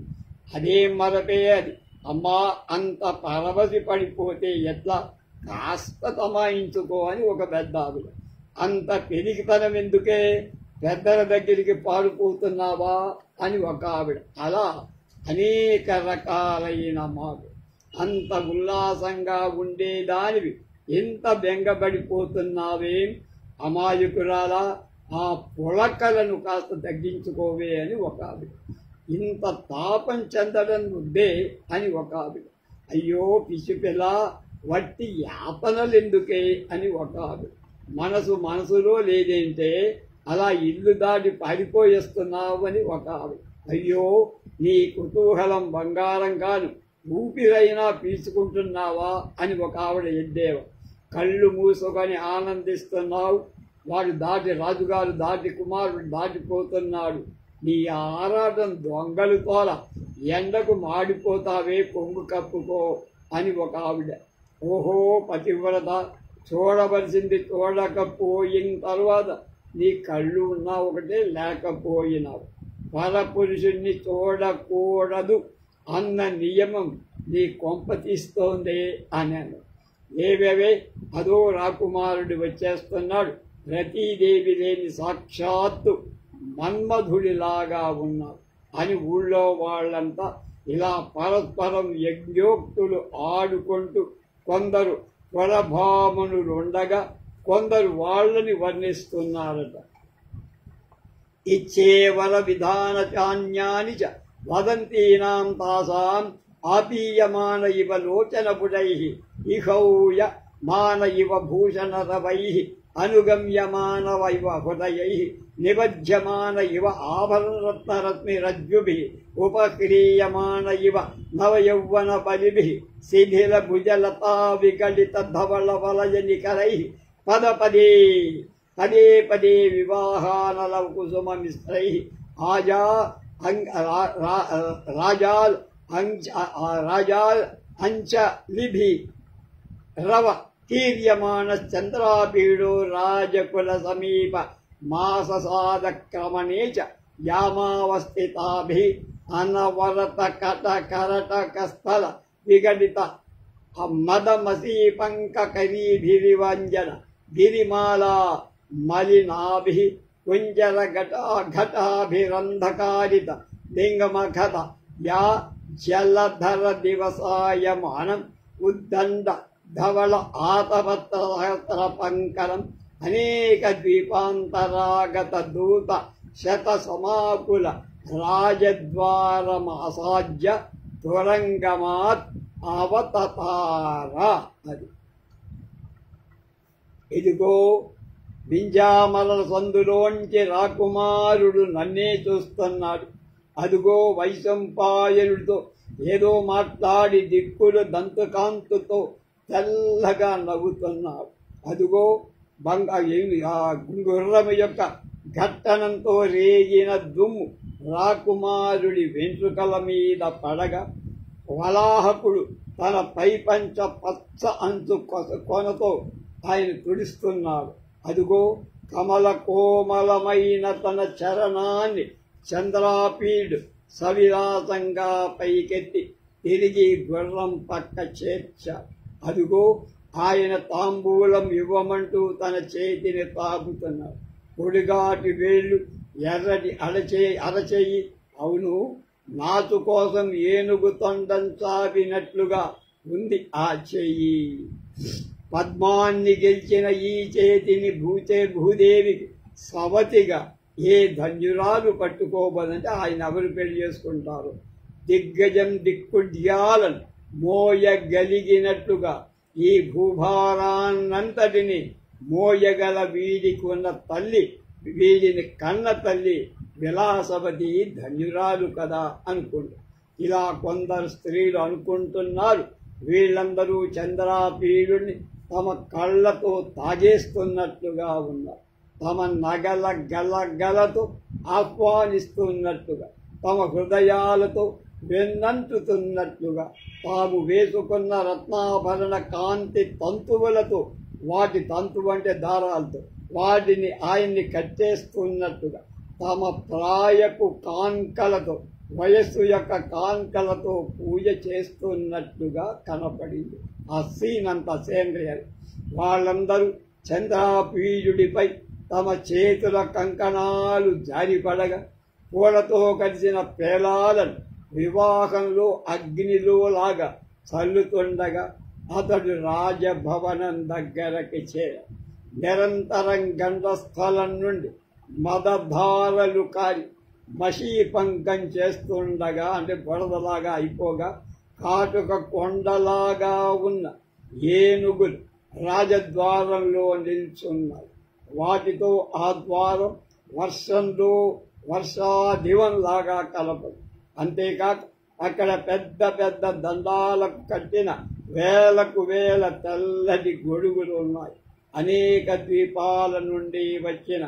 అదే మరపే అది. అమ్మా అంత పరవశి పడిపోతే ఎట్లా, కాస్త తమాయించుకో అని ఒక పెద్ద ఆవిడ. అంత పెరిగితనం ఎందుకే, పెద్దల దగ్గరికి పారిపోతున్నావా అని ఒక ఆవిడ. అలా అనేక రకాలైన మాట. అంత ఉల్లాసంగా ఉండేదానివి ఎంత బెంగపడిపోతున్నావేం అమాయకురాలా, ఆ పులకలను కాస్త తగ్గించుకోవే అని ఒక ఆవిడ. ఇంత తాపం చెందడం వద్దే అని ఒక ఆవిడ. అయ్యో పిచ్చిపిల్ల వట్టి యాతనలెందుకే అని ఒక ఆవిడ. మనసులో లేదేంటే అలా ఇల్లు దాటి పారిపోయేస్తున్నావు అని ఒక ఆవిడ. అయ్యో నీ కుతూహలం బంగారం కాను, ఊపిరైనా పీల్చుకుంటున్నావా అని ఒక ఆవిడ ఎద్దేవ. కళ్ళు మూసుకొని ఆనందిస్తున్నావు, వాడు దాటి రాజుగారు దాటి కుమారుడు దాటిపోతున్నాడు, నీ ఆరాటం దొంగలు తోల, ఎండకు మాడిపోతావే కొంగు కప్పుకో అని ఒక ఆవిడ. ఓహో పతివ్రత, చూడవలసింది చూడకపోయిన తర్వాత నీ కళ్ళు ఉన్నా ఒకటే లేకపోయినావు. పరపురుషుణ్ణి చూడకూడదు అన్న నియమం నీ కొంప తీస్తోందే అన్నాను. ఏవేవే అదో రాకుమారుడు వచ్చేస్తున్నాడు, రతీదేవి లేని సాక్షాత్తు మన్మధుడిలాగా ఉన్నాడు అని ఊళ్ళో వాళ్ళంతా ఇలా పరస్పరం యజ్ఞోక్తులు ఆడుకుంటూ కొందరు పరభామనులు ఉండగా కొందరు వాళ్ళని వర్ణిస్తున్నారట. ఇచ్చేవర విధాన చాన్యాని చ వదంతీనాం తాసాం ఆపీయమాన ఇవ లోచనపుడైః ఇహౌయ మాన ఇవ భూషణరవైః అనుగమ్యమానవైవ హృదయైః నిబధ్యమాన ఇవ ఆభరణరత్నరశ్మిరజ్జుభిః ఉపక్రీయమాన ఇవ నవయౌవన బలిభిః శిథిల భుజలతా విగలిత ధవళ వలయ నికరైః పదే పదే వివాహానల కుసుమ మిశ్రైః రాజాల్ అంచలిభి రవ తీర్యమాణ చంద్రాపీడో రాజకుల సమీప మాససాదక్రమణే చ యామావస్థితాభి అనవరత కట కరటక స్థల విగడిత మదమసీపంకరీభిరివంజన గిరిమాలా మలినాభి కుంజర ఘటాభిరంధకారిత లింగమఖత యా జలధర దివసాయమానం ఉద్దండ ధవళ ఆతపత్ర సహస్ర పంకరం అనేక ద్వీపాంతరాగత దూత శత సమాకుల రాజద్వారమాసాజ్య తురంగమాత్ అవతతార. అది ఇదిగో వింజామల సందులోంచి రాకుమారుడు నన్నే చూస్తున్నాడు. అదుగో వైశంపాయనుడితో ఏదో మాట్లాడి దిక్కులు దంతకాంతుతో తెల్లగా నవ్వుతున్నాడు. అదుగో గుర్రము యొక్క ఘట్టనంతో రేగిన దుమ్ము రాకుమారుడి వెంట్రుకల మీద పడగా వలాహకుడు తన పైపంచ పచ్చ అంచు కొనతో ఆయన తుడుస్తున్నాడు. అదుగో కమల కోమలమైన తన చరణాన్ని చంద్రాపీడు సవిలాసంగా పైకెత్తి తిరిగి గుర్రం పక్క చేర్చాడు. అదుగో ఆయన తాంబూలం ఇవ్వమంటూ తన చేతిని తాపుతున్నాడు. పొడిగాటి వేళ్ళు ఎర్రటి అరచేయి, అవును నాచు కోసం ఏనుగు తొండం చాపినట్లుగా ఉంది ఆ చెయ్యి. పద్మాన్ని గెలిచిన ఈ చేతిని భూదేవికి సవతిగా ఏ ధన్యురాలు పట్టుకోబోదంటే ఆయన ఎవరు పెళ్లి చేసుకుంటారు? దిగ్గజం దిక్కుడ్యాలను మోయగలిగినట్లుగా ఈ భూభారాన్నంతటిని మోయగల వీడికి ఉన్న తల్లి, వీడిని కన్న తల్లి విలాసవతి ధన్యురాలు కదా అనుకుంటా. ఇలా కొందరు స్త్రీలు అనుకుంటున్నారు. వీళ్ళందరూ చంద్రాపీడుని తమ కళ్ళతో తాగేస్తున్నట్లుగా ఉన్నారు. తమ నగల గలగలతో ఆహ్వానిస్తున్నట్లుగా, తమ హృదయాలతో వెన్నంటుతున్నట్లుగా, తాము వేసుకున్న రత్నాభరణ కాంతి తంతువులతో, వాటి తంతువు అంటే దారాలతో వాటిని ఆయన్ని కట్టేస్తున్నట్టుగా, తమ ప్రాయపు కాంకలతో, వయస్సు యొక్క కాంకలతో పూజ చేస్తున్నట్టుగా కనపడింది. ఆ సీన్ అంతా సేంద్రియాలు. వాళ్ళందరూ చంద్రాపీయుడిపై తమ చేతుల కంకణాలు జారిపడగా పూలతో కలిసిన పేలాలను వివాహంలో అగ్నిలో లాగా చల్లుతుండగా అతడు రాజభవనం దగ్గరకి చేర నిరంతరం గండస్థలం నుండి మదధారలు కారి మషీపంకం చేస్తుండగా, అంటే బురదలాగా అయిపోగా, కాటుక కొండలాగా ఉన్న ఏనుగులు రాజద్వారంలో నిల్చున్నాయి. వాటితో ఆ ద్వారం వర్షంలో వర్షాదివంలాగా కలపదు. అంతేకాక అక్కడ పెద్ద పెద్ద దండాలకు కట్టిన వేలకు వేల తెల్లటి గొడుగులు ఉన్నాయి. అనేక ద్వీపాల నుండి వచ్చిన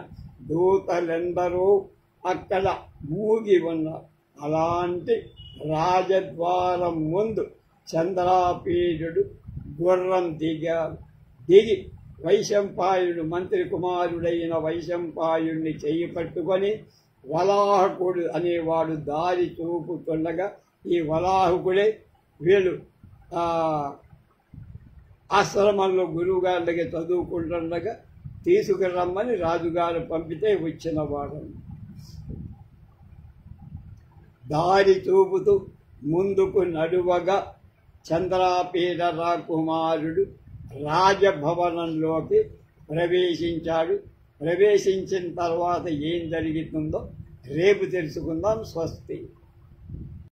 దూతలెందరూ అక్కడ మూగి ఉన్నారు. అలాంటి రాజద్వారం ముందు చంద్రాపీడుడు గుర్రం దిగి వైశంపాయుడు మంత్రి కుమారుడైన వైశంపాయుణ్ణి చెయ్యి పట్టుకొని వలాహకుడు అనేవాడు దారి చూపుతుండగా ఈ వలాహకుడే వీళ్ళు ఆశ్రమంలో గురువుగారి దగ్గర చదువుకుంటుండగా తీసుకురమ్మని రాజుగారు పంపితే వచ్చినవాడు. దారి చూపుతూ ముందుకు నడువగా చంద్రాపీడ రాకుమారుడు రాజభవనంలోకి ప్రవేశించాడు. ప్రవేశించిన తర్వాత ఏం జరుగుతుందో రేపు తెలుసుకుందాం. స్వస్తి.